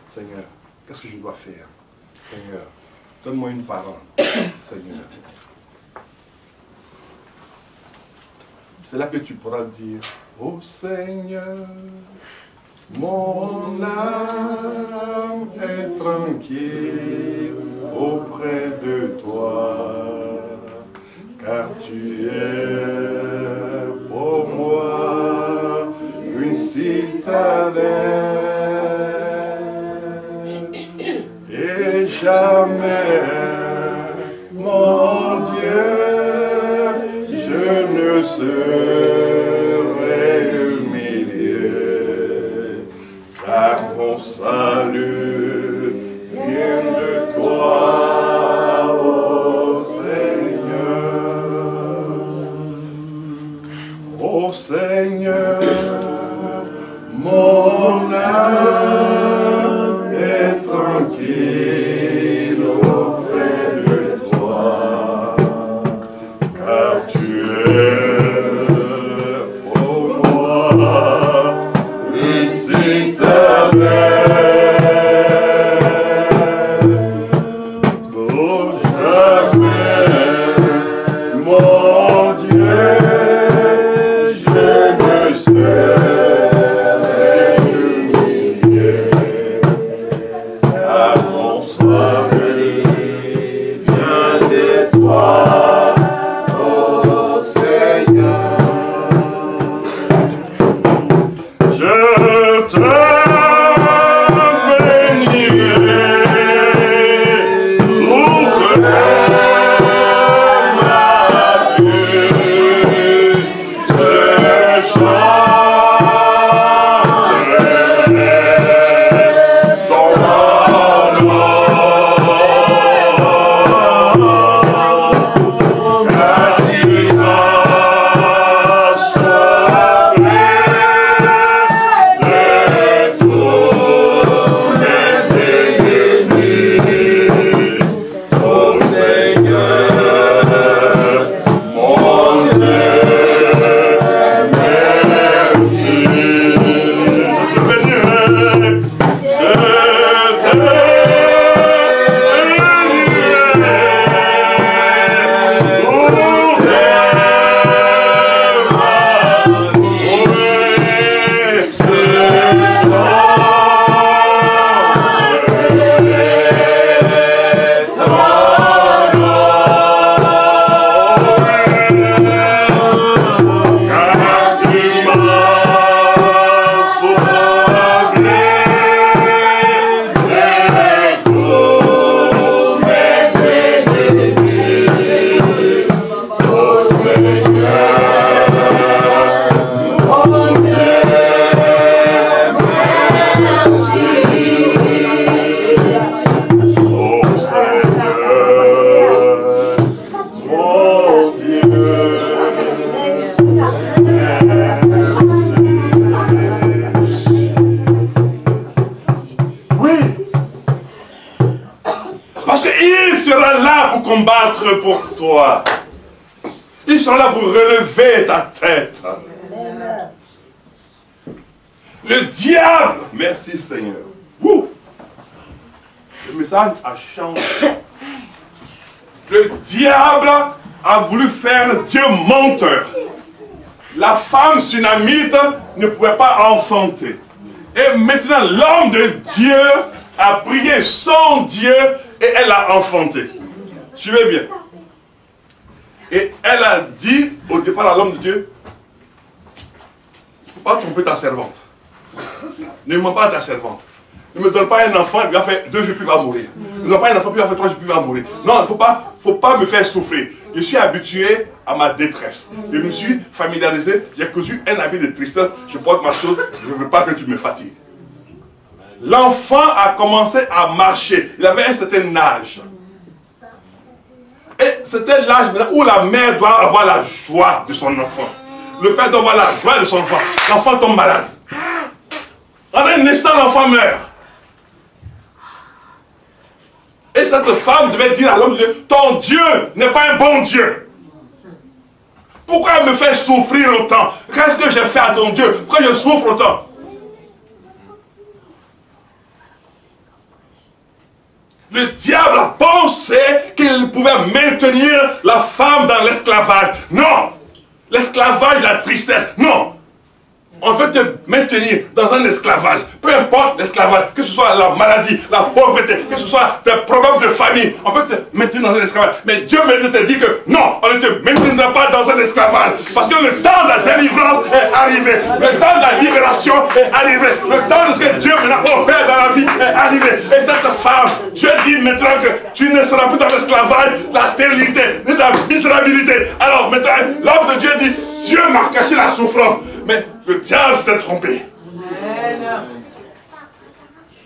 Seigneur, qu'est-ce que je dois faire? Seigneur, donne-moi une parole. Seigneur. C'est là que tu pourras dire, oh Seigneur, mon âme est tranquille auprès de toi, car tu es pour moi une citadelle, et jamais, mon Dieu, je ne serai humilié, car mon salut vient de toi, oh mon âme est tranquille auprès de toi, car tu es pour moi plus éternel. Pour jamais, mon Dieu, je me serai humilié, car mon salut vient de toi, ô Seigneur. Je te bénirai toute ma vie, je chanterai ton nom, car tu m'as sauvé de tous mes ennemis. Ô Seigneur, mon Dieu, merci. Je bénirai, je te bénirai, tout combattre pour toi. Il sera là pour relever ta tête. Le diable, merci Seigneur. Ouh. Le message a changé. Le diable a voulu faire Dieu menteur. La femme sunamite ne pouvait pas enfanter. Et maintenant l'homme de Dieu a prié son Dieu et elle a enfanté. Suivez bien. Et elle a dit au départ à l'homme de Dieu, il ne faut pas tromper ta servante. Ne mens pas à ta servante. Ne me donne pas un enfant, il va faire 2 jours, puis il va mourir. Ne me donne pas un enfant, puis il va faire 3 jours, puis il va mourir. Non, il ne faut pas me faire souffrir. Je suis habitué à ma détresse. Je me suis familiarisé, j'ai cousu un habit de tristesse, je porte ma chose, je ne veux pas que tu me fatigues. L'enfant a commencé à marcher. Il avait un certain âge. Et c'était l'âge maintenant où la mère doit avoir la joie de son enfant. Le père doit avoir la joie de son enfant. L'enfant tombe malade. En un instant, l'enfant meurt. Et cette femme devait dire à l'homme de Dieu, ton Dieu n'est pas un bon Dieu. Pourquoi me faire souffrir autant? Qu'est-ce que j'ai fait à ton Dieu? Pourquoi je souffre autant? Le diable a pensé qu'il pouvait maintenir la femme dans l'esclavage. Non! L'esclavage de la tristesse. Non! On veut te maintenir dans un esclavage. Peu importe l'esclavage, que ce soit la maladie, la pauvreté, que ce soit des problèmes de famille, on veut te maintenir dans un esclavage. Mais Dieu me dit que non, on ne te maintiendra pas dans un esclavage. Parce que le temps de la délivrance est arrivé. Le temps de la libération est arrivé. Le temps de ce que Dieu opère dans la vie est arrivé. Et cette femme, Dieu dit maintenant que tu ne seras plus dans l'esclavage, la stérilité, ni de la misérabilité. Alors maintenant, l'homme de Dieu dit, Dieu m'a caché la souffrance. Mais le diable s'était trompé.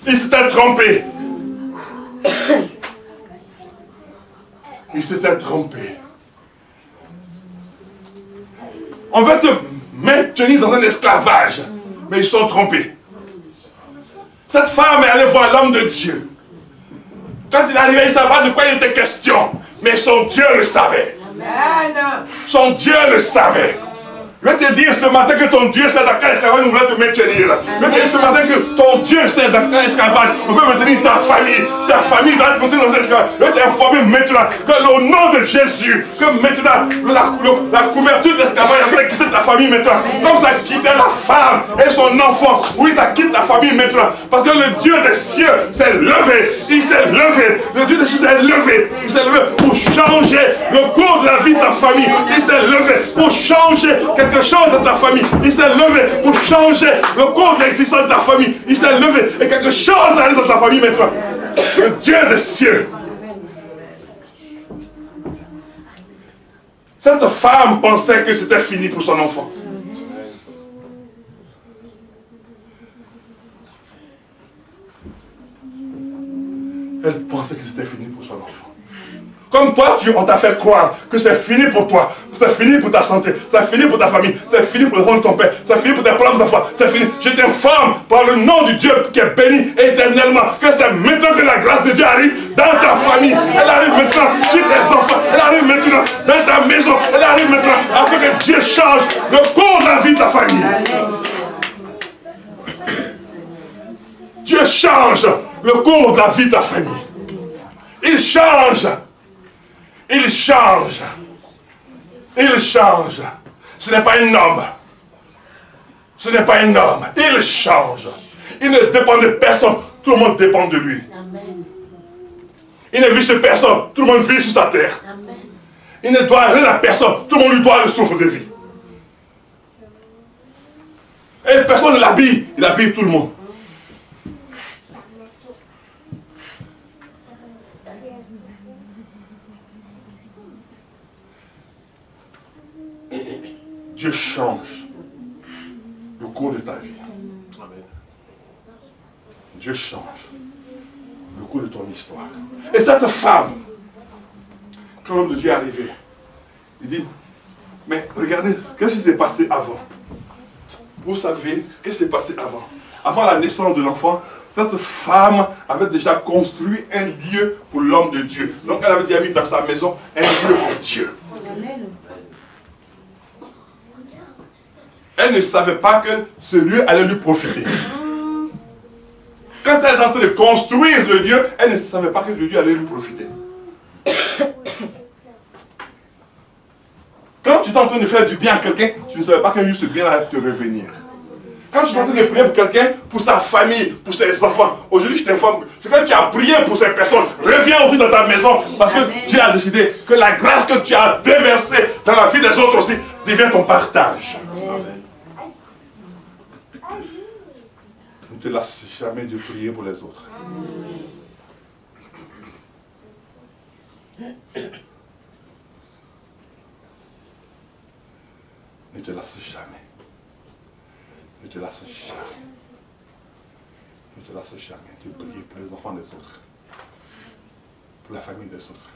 Il s'était trompé. Il s'était trompé. On veut te maintenir dans un esclavage. Mais ils sont trompés. Cette femme est allée voir l'homme de Dieu. Quand il est arrivé, il ne savait pas de quoi il était question. Mais son Dieu le savait. Son Dieu le savait. Je vais te dire ce matin que ton Dieu sait dans quel esclavage nous voulons te maintenir. Je vais te dire ce matin que ton Dieu sait dans quel esclavage on veut maintenir ta famille. Ta famille doit être maintenue dans cet esclavage. Je vais t'informer maintenant que au nom de Jésus, que maintenant la couverture de l'esclavage est en train de quitter ta famille maintenant. Comme ça quittait la femme et son enfant. Oui, ça quitte ta famille maintenant. Parce que le Dieu des cieux s'est levé. Il s'est levé. Le Dieu des cieux s'est levé. Il s'est levé pour changer le cours de la vie de ta famille. Il s'est levé pour changer quelque chose dans ta famille. Il s'est levé pour changer le cours de l'existence de ta famille. Il s'est levé et quelque chose arrive dans ta famille maintenant. Le Dieu des cieux. Cette femme pensait que c'était fini pour son enfant. Elle pensait que c'était fini pour son enfant. Comme toi, on t'a fait croire que c'est fini pour toi, c'est fini pour ta santé, c'est fini pour ta famille, c'est fini pour le fond de ton père, c'est fini pour tes propres enfants, c'est fini. Je t'informe par le nom du Dieu qui est béni éternellement que c'est maintenant que la grâce de Dieu arrive dans ta famille. Elle arrive maintenant sur tes enfants, elle arrive maintenant dans ta maison, elle arrive maintenant afin que Dieu change le cours de la vie de ta famille. Dieu change le cours de la vie de ta famille. Il change. Il change. Il change. Ce n'est pas un homme. Ce n'est pas un homme. Il change. Il ne dépend de personne. Tout le monde dépend de lui. Amen. Il ne vit sur personne. Tout le monde vit sur sa terre. Amen. Il ne doit rien à personne. Tout le monde lui doit le souffle de vie. Et personne ne l'habille. Il habille tout le monde. Dieu change le cours de ta vie. Dieu change le cours de ton histoire. Et cette femme, quand l'homme de Dieu est arrivé, il dit, mais regardez, qu'est-ce qui s'est passé avant? Vous savez, qu'est-ce qui s'est passé avant? Avant la naissance de l'enfant, cette femme avait déjà construit un lieu pour l'homme de Dieu. Donc elle avait déjà mis dans sa maison un lieu pour Dieu. Elle ne savait pas que ce lieu allait lui profiter. Quand elle est en train de construire le lieu, elle ne savait pas que le lieu allait lui profiter. Quand tu es en train de faire du bien à quelqu'un, tu ne savais pas que juste ce bien allait te revenir. Quand tu es en train de prier pour quelqu'un, pour sa famille, pour ses enfants, aujourd'hui je t'informe, c'est quand tu as prié pour ces personnes, reviens aujourd'hui dans ta maison, parce que Dieu a décidé que la grâce que tu as déversée dans la vie des autres aussi devient ton partage. Amen. Ne te lasse jamais de prier pour les autres. Ne te lasse jamais. Ne te lasse jamais. Ne te lasse jamais de prier pour les enfants des autres. Pour la famille des autres.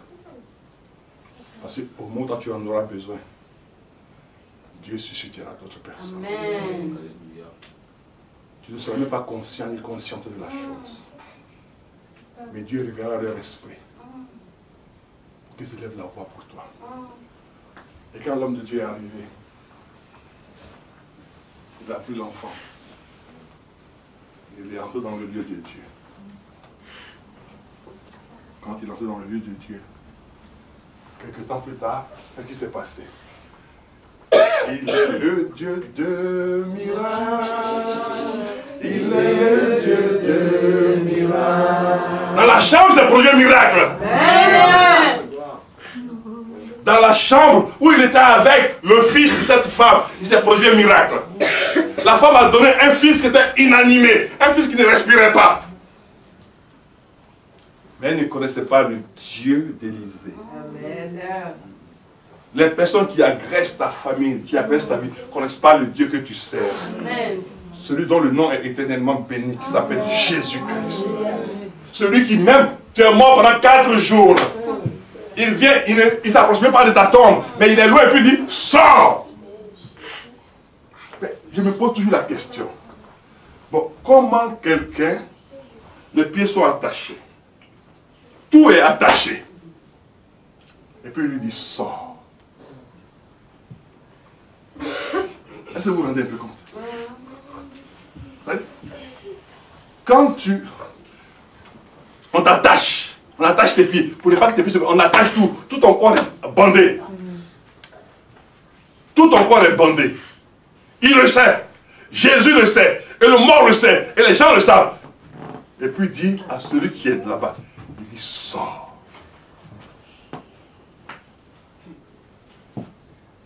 Parce qu'au moment où tu en auras besoin, Dieu suscitera d'autres personnes. Amen. Tu ne seras même pas conscient ni consciente de la chose. Mais Dieu révélera leur esprit pour qu'ils élèvent la voix pour toi. Et quand l'homme de Dieu est arrivé, il a pris l'enfant. Il est entré dans le lieu de Dieu. Quand il est entré dans le lieu de Dieu, quelques temps plus tard, qu'est-ce qui s'est passé? Il est le Dieu de miracles. Il est le Dieu de miracles. Dans la chambre, c'est produit un miracle. Dans la chambre où il était avec le fils de cette femme, il s'est produit un miracle. La femme a donné un fils qui était inanimé, un fils qui ne respirait pas. Mais elle ne connaissait pas le Dieu d'Élisée. Les personnes qui agressent ta famille, qui agressent ta vie, ne connaissent pas le Dieu que tu sers. Amen. Celui dont le nom est éternellement béni, qui s'appelle Jésus-Christ. Celui qui même, tu es mort pendant 4 jours. Il vient, il ne s'approche même pas de ta tombe, mais il est loin et puis il dit, sors. Mais je me pose toujours la question. Bon, comment quelqu'un Les pieds sont attachés. Tout est attaché. Et puis il lui dit, sors. Est-ce que vous vous rendez un peu compte? Quand on t'attache, on attache tes pieds, pour ne pas que tes pieds on attache tout ton corps est bandé. Tout ton corps est bandé. Il le sait, Jésus le sait, et le mort le sait, et les gens le savent. Et puis il dit à celui qui est là-bas, il dit, sors.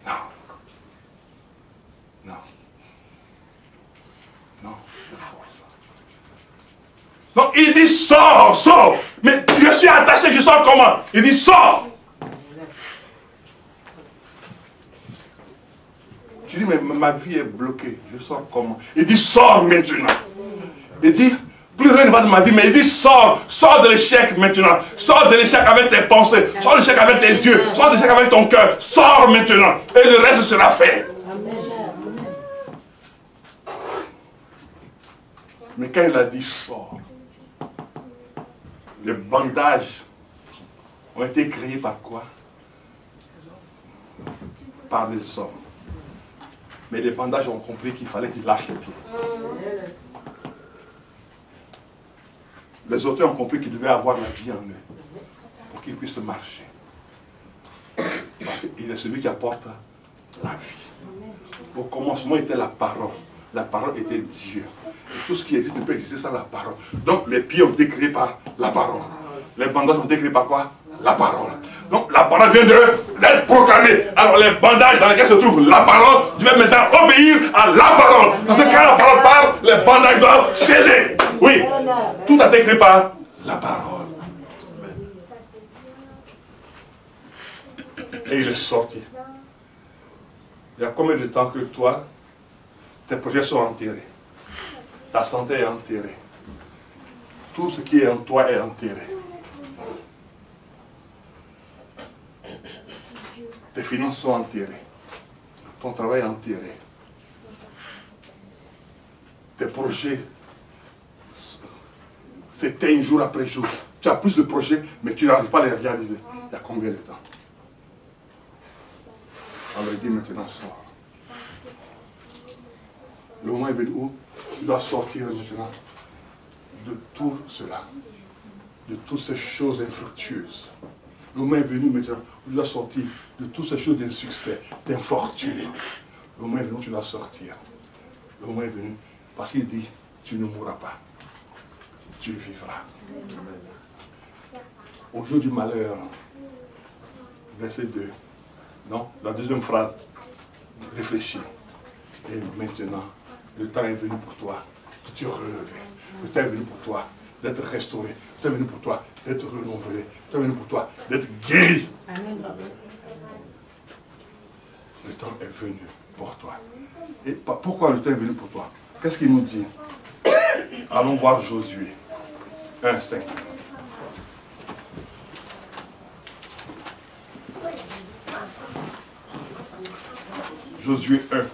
Non. Non. Non, c'est fort ça. Donc il dit, sors, sors. Mais je suis attaché, je sors comment? Il dit, sors. Tu dis, mais ma vie est bloquée, je sors comment? Il dit, sors maintenant. Il dit, plus rien ne va de ma vie, mais il dit, sors, sors de l'échec maintenant. Sors de l'échec avec tes pensées, sors de l'échec avec tes yeux, sors de l'échec avec ton cœur. Sors maintenant, et le reste sera fait. Mais quand il a dit, sors, les bandages ont été créés par quoi? Par les hommes. Mais les bandages ont compris qu'il fallait qu'ils lâchent les pieds. Les auteurs ont compris qu'ils devaient avoir la vie en eux pour qu'ils puissent marcher. Parce qu'il est celui qui apporte la vie. Au commencement était la parole. La parole était Dieu. Et tout ce qui existe ne peut exister sans la parole. Donc les pieds ont été créés par la parole. Les bandages ont été créés par quoi? La parole. Donc la parole vient d'être proclamée. Alors les bandages dans lesquels se trouve la parole, tu vas maintenant obéir à la parole. Parce que quand la parole parle, les bandages doivent céder. Oui, tout a été créé par la parole. Et il est sorti. Il y a combien de temps que toi, tes projets sont enterrés? Ta santé est enterrée. Tout ce qui est en toi est enterré. Tes finances sont enterrées. Ton travail est enterré. Tes projets s'éteignent jour après jour. Tu as plus de projets, mais tu n'arrives pas à les réaliser. Il y a combien de temps? Alors il dit maintenant sors. Le moment est venu où tu dois sortir maintenant de tout cela, de toutes ces choses infructueuses. Le moment est venu maintenant où tu dois sortir de toutes ces choses d'insuccès, d'infortune. Le moment est venu où tu dois sortir. Le moment est venu parce qu'il dit, tu ne mourras pas, tu vivras. Au jour du malheur, verset 2, non, la deuxième phrase, réfléchis. Et maintenant, le temps est venu pour toi de te relever. Le temps est venu pour toi d'être restauré. Le temps est venu pour toi d'être renouvelé. Le temps est venu pour toi d'être guéri. Amen. Le temps est venu pour toi. Et pourquoi le temps est venu pour toi? Qu'est-ce qu'il nous dit? Allons voir Josué 1, 5. Josué 1.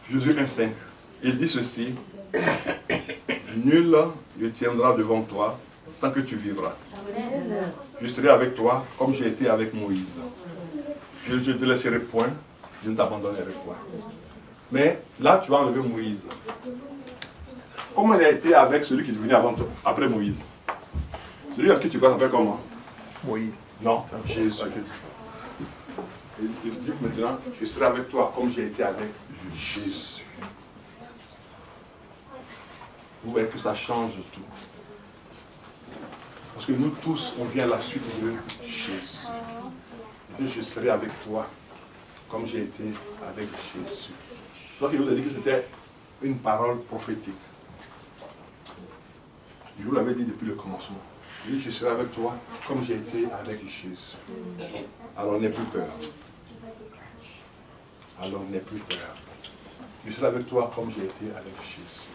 Josué 1, 5. Il dit ceci. Nul ne tiendra devant toi tant que tu vivras. Je serai avec toi comme j'ai été avec Moïse. Je ne te laisserai point, je ne t'abandonnerai point. Mais là, tu vas enlever Moïse. Comment il a été avec celui qui est venu avant toi, après Moïse? Celui à qui tu vas s'appeler comment? Moïse. Non, Jésus. Il dit maintenant, je serai avec toi comme j'ai été avec Jésus. Vous voyez que ça change tout. Parce que nous tous, on vient à la suite de Jésus. Et je serai avec toi comme j'ai été avec Jésus. Donc il vous a dit que c'était une parole prophétique. Je vous l'avais dit depuis le commencement. Il dit, je serai avec toi comme j'ai été avec Jésus. Alors n'aie plus peur. Alors n'aie plus peur. Je serai avec toi comme j'ai été avec Jésus.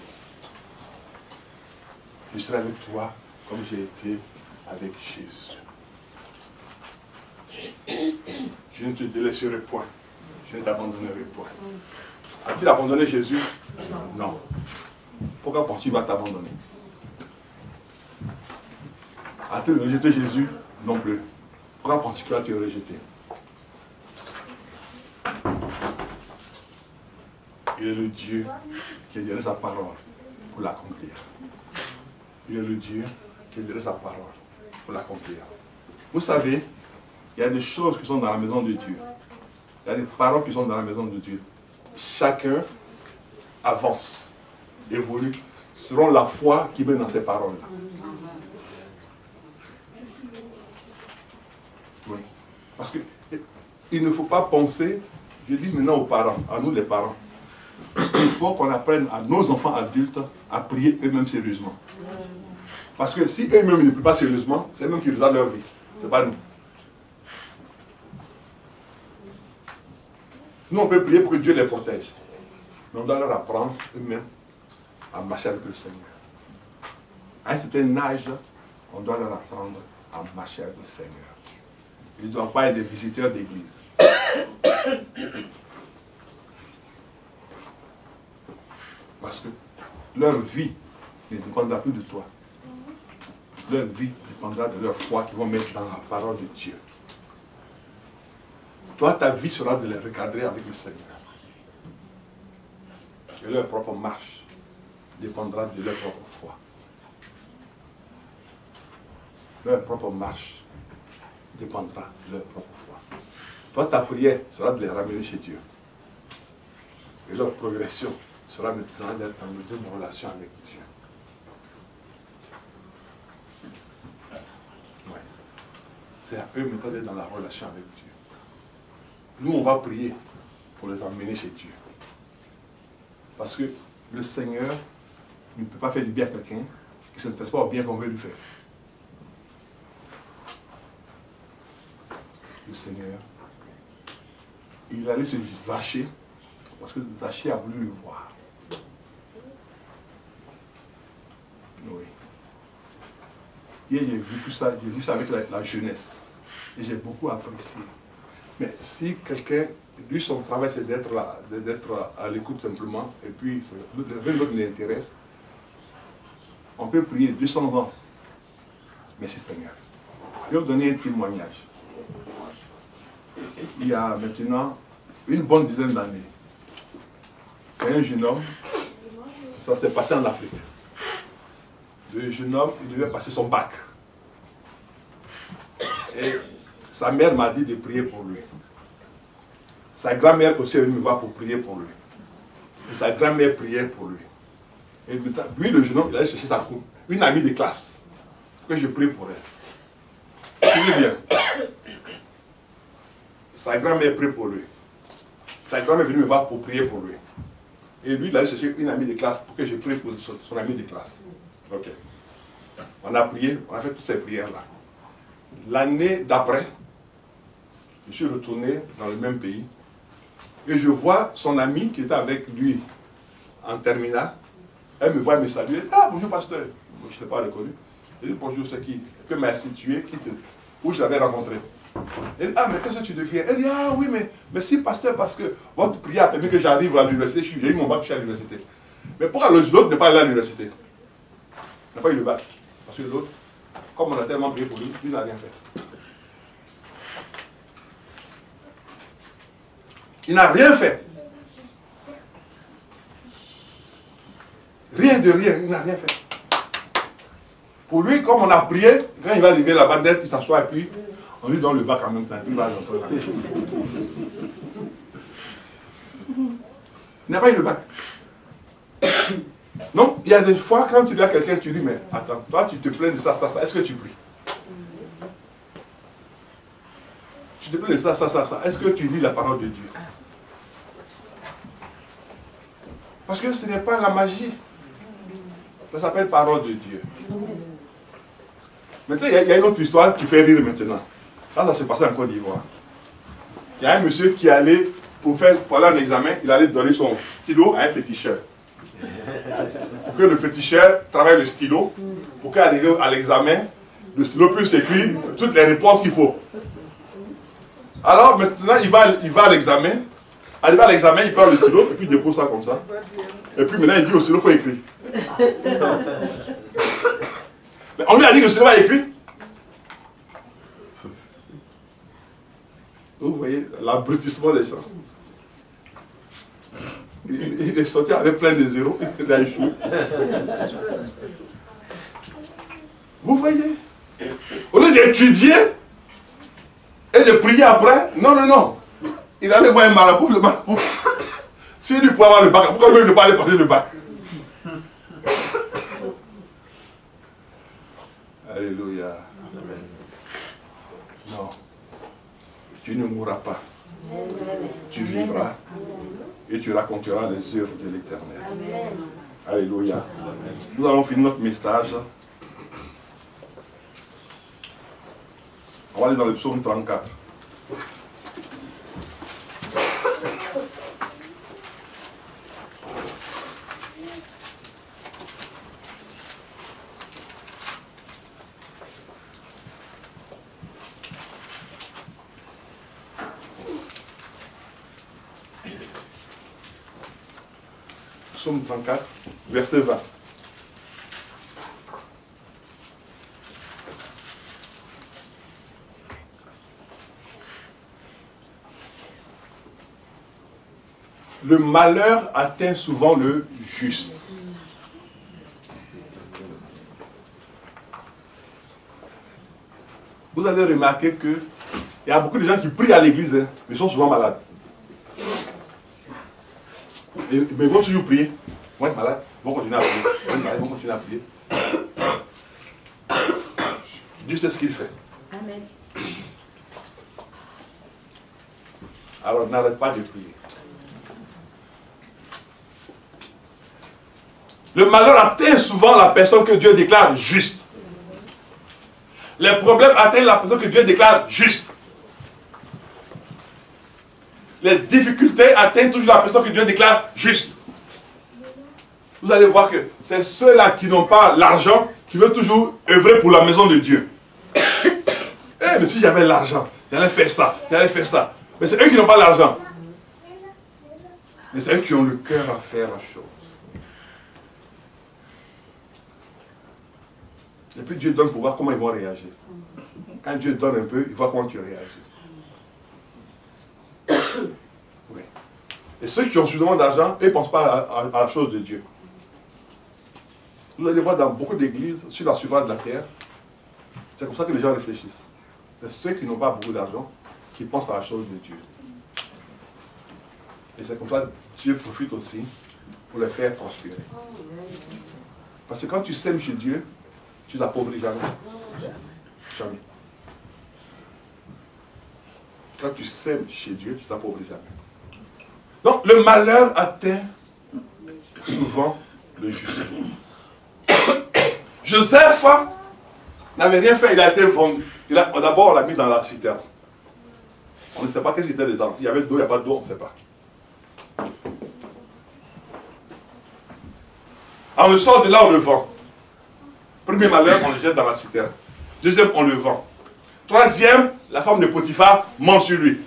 Je serai avec toi comme j'ai été avec Jésus. Je ne te délaisserai point. Je ne t'abandonnerai point. As-tu abandonné Jésus? Non. Pourquoi penses-tu qu'il va t'abandonner? As-tu rejeté Jésus? Non plus. Pourquoi penses-tu qu'il va te rejeter? Il est le Dieu qui a donné sa parole pour l'accomplir. Il est le Dieu qui a donné sa parole pour l'accomplir. Vous savez, il y a des choses qui sont dans la maison de Dieu. Il y a des paroles qui sont dans la maison de Dieu. Chacun avance, évolue, selon la foi qu'il met dans ces paroles-là. Oui. Parce qu'il ne faut pas penser, je dis maintenant aux parents, à nous les parents, il faut qu'on apprenne à nos enfants adultes à prier eux-mêmes sérieusement. Parce que si eux-mêmes ne prient pas sérieusement, c'est eux-mêmes qui regardent leur vie. Ce n'est pas nous. Nous, on peut prier pour que Dieu les protège. Mais on doit leur apprendre eux-mêmes à marcher avec le Seigneur. À un certain âge, on doit leur apprendre à marcher avec le Seigneur. Ils ne doivent pas être des visiteurs d'église. Parce que leur vie ne dépendra plus de toi. Leur vie dépendra de leur foi qu'ils vont mettre dans la parole de Dieu. Toi, ta vie sera de les recadrer avec le Seigneur. Et leur propre marche dépendra de leur propre foi. Leur propre marche dépendra de leur propre foi. Toi, ta prière sera de les ramener chez Dieu. Et leur progression sera maintenant d'être dans une relation avec Dieu. Ouais. C'est à eux maintenant d'être dans la relation avec Dieu. Nous, on va prier pour les emmener chez Dieu. Parce que le Seigneur ne peut pas faire du bien à quelqu'un qui ne s'intéresse pas au bien qu'on veut lui faire. Le Seigneur, il allait se Zachée, parce que Zachée a voulu le voir. Oui. Hier, j'ai vu ça avec la jeunesse. Et j'ai beaucoup apprécié. Mais si quelqu'un, lui, son travail, c'est d'être à l'écoute simplement, et puis rien d'autre l'intéresse, on peut prier 200 ans. Merci Seigneur. Je vais vous donner un témoignage. Il y a maintenant une bonne dizaine d'années. C'est un jeune homme, ça s'est passé en Afrique. Le jeune homme, il devait passer son bac. Et sa mère m'a dit de prier pour lui. Sa grand-mère aussi me va pour prier pour lui. Et sa grand-mère priait pour lui. Et maintenant, lui, le jeune homme, il allait chercher sa coupe, une amie de classe, pour que je prie pour elle. Suivez bien. Sa grand-mère prie pour lui. Sa grand-mère est venue me voir pour prier pour lui. Et lui, il allait chercher une amie de classe pour que je prie pour son amie de classe. Ok. On a prié, on a fait toutes ces prières-là. L'année d'après, je suis retourné dans le même pays et je vois son ami qui était avec lui en terminale. Elle me voit me saluer. Ah, bonjour pasteur. Je ne l'ai pas reconnu. Elle dit bonjour, c'est qui? Elle m'a situé où je l'avais rencontré. Elle dit ah, mais qu'est-ce que tu deviens? Elle dit ah oui, mais si pasteur, parce que votre prière a permis que j'arrive à l'université. J'ai eu mon bac, je suis à l'université. Mais pourquoi l'autre n'est pas allé à l'université? Il n'a pas eu le bac. Parce que l'autre, comme on a tellement prié pour lui, il n'a rien fait. Il n'a rien fait. Rien de rien, il n'a rien fait. Pour lui, comme on a prié, quand il va arriver là-bas, il s'assoit et puis on lui donne le bac en même temps. Puis il va rentrer là. Il n'a pas eu le bac. Donc, il y a des fois, quand tu dis à quelqu'un, tu dis, mais attends, toi tu te plains de ça, est-ce que tu pries? Tu te plains de ça, est-ce que tu lis la parole de Dieu? Parce que ce n'est pas la magie. Ça s'appelle parole de Dieu. Maintenant, il y a une autre histoire qui fait rire maintenant. Ça se passait en Côte d'Ivoire. Il y a un monsieur qui allait pour aller à un examen, il allait donner son stylo à un féticheur. Pour que le féticheur travaille le stylo, pour qu'arrivé à l'examen, le stylo puisse écrire toutes les réponses qu'il faut. Alors maintenant, il va à l'examen. Arrivé à l'examen, il prend le stylo et puis il dépose ça comme ça. Et puis maintenant, il dit au stylo, il faut écrire. Mais on lui a dit que le stylo va écrire. Vous voyez l'abrutissement des gens. Il est sorti avec plein de zéros. Il a échoué. Vous voyez? Au lieu d'étudier et de prier après, non, non, non. Il allait voir un marabout, le marabout. S'il lui pouvait avoir le bac, pourquoi lui ne pas aller passer le bac? Alléluia. Non. Tu ne mourras pas. Tu vivras et tu raconteras les œuvres de l'Éternel. Alléluia. Nous allons finir notre message. On va aller dans le psaume 34. Psaume 34, verset 20. Le malheur atteint souvent le juste. Vous allez remarquer qu'il y a beaucoup de gens qui prient à l'église, hein, mais sont souvent malades. Mais ils vont toujours prier. Ils vont être malades, ils vont continuer à prier. Ils vont être malades, ils vont continuer à prier. Dieu sait ce qu'il fait. Amen. Alors n'arrête pas de prier. Le malheur atteint souvent la personne que Dieu déclare juste. Les problèmes atteignent la personne que Dieu déclare juste. Les difficultés atteignent toujours la personne que Dieu déclare juste. Vous allez voir que c'est ceux-là qui n'ont pas l'argent qui veulent toujours œuvrer pour la maison de Dieu. Mais si j'avais l'argent, j'allais faire ça, j'allais faire ça. Mais c'est eux qui n'ont pas l'argent. Mais c'est eux qui ont le cœur à faire la chose. Et puis Dieu donne pour voir comment ils vont réagir. Quand Dieu donne un peu, il voit comment tu réagis. Oui. Et ceux qui ont suffisamment d'argent, ils ne pensent pas à la chose de Dieu. Vous allez voir dans beaucoup d'églises, sur la surface de la terre, c'est comme ça que les gens réfléchissent. C'est ceux qui n'ont pas beaucoup d'argent qui pensent à la chose de Dieu. Et c'est comme ça que Dieu profite aussi pour les faire prospérer. Parce que quand tu sèmes chez Dieu, tu ne t'appauvris jamais. Jamais. Quand tu sèmes chez Dieu, tu ne t'appauvris jamais. Donc le malheur atteint souvent le juste. Joseph n'avait rien fait, il a été vendu. D'abord, on l'a mis dans la citerne. On ne sait pas qu'est-ce qu'il était dedans. Il y avait de l'eau, il n'y a pas d'eau, on ne sait pas. On le sort de là, on le vend. Premier malheur, on le jette dans la citerne. Deuxième, on le vend. Troisième, la femme de Potiphar ment sur lui.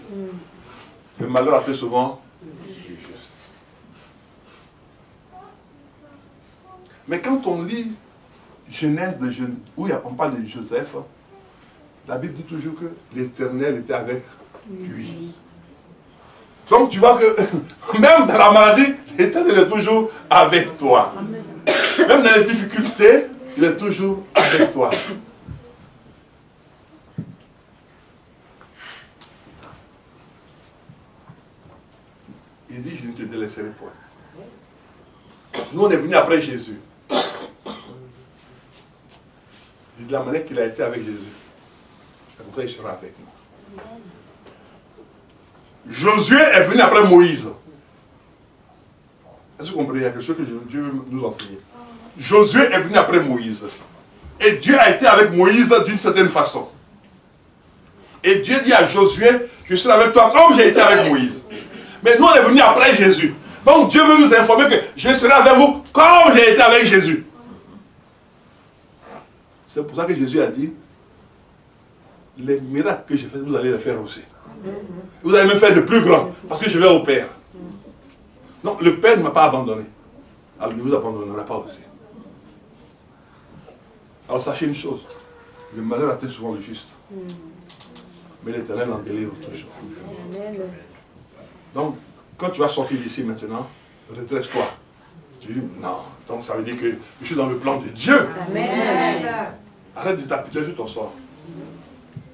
Le malheur atteint souvent le juste. Mais quand on lit Genèse, où on parle de Joseph, la Bible dit toujours que l'Éternel était avec lui. Donc tu vois que même dans la maladie, l'Éternel est toujours avec toi. Même dans les difficultés, il est toujours avec toi. Il dit, je ne te délaisserai point. Nous, on est venus après Jésus. Et de la manière qu'il a été avec Jésus, c'est comme ça qu'il sera avec nous. Josué est venu après Moïse. Est-ce que vous comprenez? Il y a quelque chose que Dieu veut nous enseigner. Josué est venu après Moïse. Et Dieu a été avec Moïse d'une certaine façon. Et Dieu dit à Josué, je suis avec toi comme j'ai été avec Moïse. Mais nous, on est venus après Jésus. Donc Dieu veut nous informer que je serai avec vous comme j'ai été avec Jésus. C'est pour ça que Jésus a dit, les miracles que j'ai faits, vous allez les faire aussi. Vous allez même faire de plus grands, parce que je vais au Père. Donc le Père ne m'a pas abandonné. Alors il ne vous abandonnera pas aussi. Alors sachez une chose, le malheur atteint souvent le juste. Mais l'Éternel en délivre toujours. Donc, quand tu vas sortir d'ici maintenant, redresse-toi. Tu dis, non, donc ça veut dire que je suis dans le plan de Dieu. Amen. Arrête de t'appuyer sur ton sort.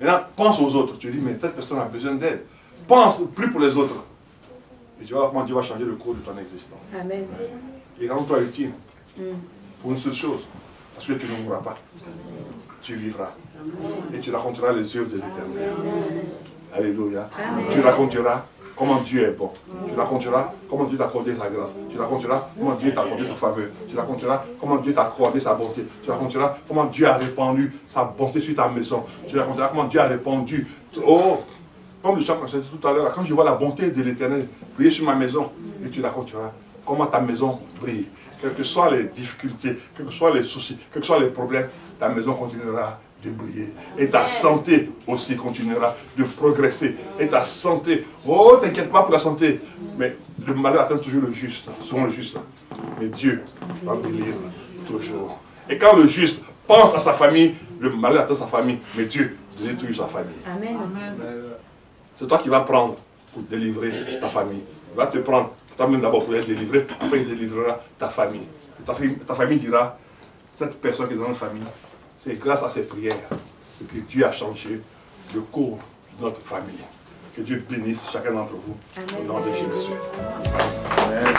Maintenant, pense aux autres. Tu dis, mais cette personne a besoin d'aide. Pense plus pour les autres. Et tu vas voir comment Dieu va changer le cours de ton existence. Amen. Et rends-toi utile pour une seule chose. Parce que tu ne mourras pas. Tu vivras. Et tu raconteras les œuvres de l'Éternel. Alléluia. Amen. Tu raconteras comment Dieu est bon. Tu raconteras comment Dieu t'a accordé sa grâce. Tu raconteras comment Dieu t'a accordé sa faveur. Tu raconteras comment Dieu t'a accordé sa bonté. Tu raconteras comment Dieu a répandu sa bonté sur ta maison. Tu raconteras comment Dieu a répandu. Oh, comme le chant qu'on a dit tout à l'heure, quand je vois la bonté de l'Éternel briller sur ma maison, et tu raconteras comment ta maison brille. Quelles que soient les difficultés, quels que soient les soucis, quels que soient les problèmes, ta maison continuera de briller. Et ta santé aussi continuera de progresser. Et ta santé, oh, t'inquiète pas pour la santé. Mais le malheur atteint toujours le juste, souvent le juste. Mais Dieu va bénir toujours. Et quand le juste pense à sa famille, le malheur atteint sa famille. Mais Dieu bénit toujours sa famille. Amen. C'est toi qui vas prendre pour délivrer ta famille. Il va te prendre, toi-même d'abord pour être délivré, après il délivrera ta famille. Et ta famille dira, cette personne qui est dans la famille, c'est grâce à ses prières que Dieu a changé le cours de notre famille. Que Dieu bénisse chacun d'entre vous. Au nom de Jésus. Amen.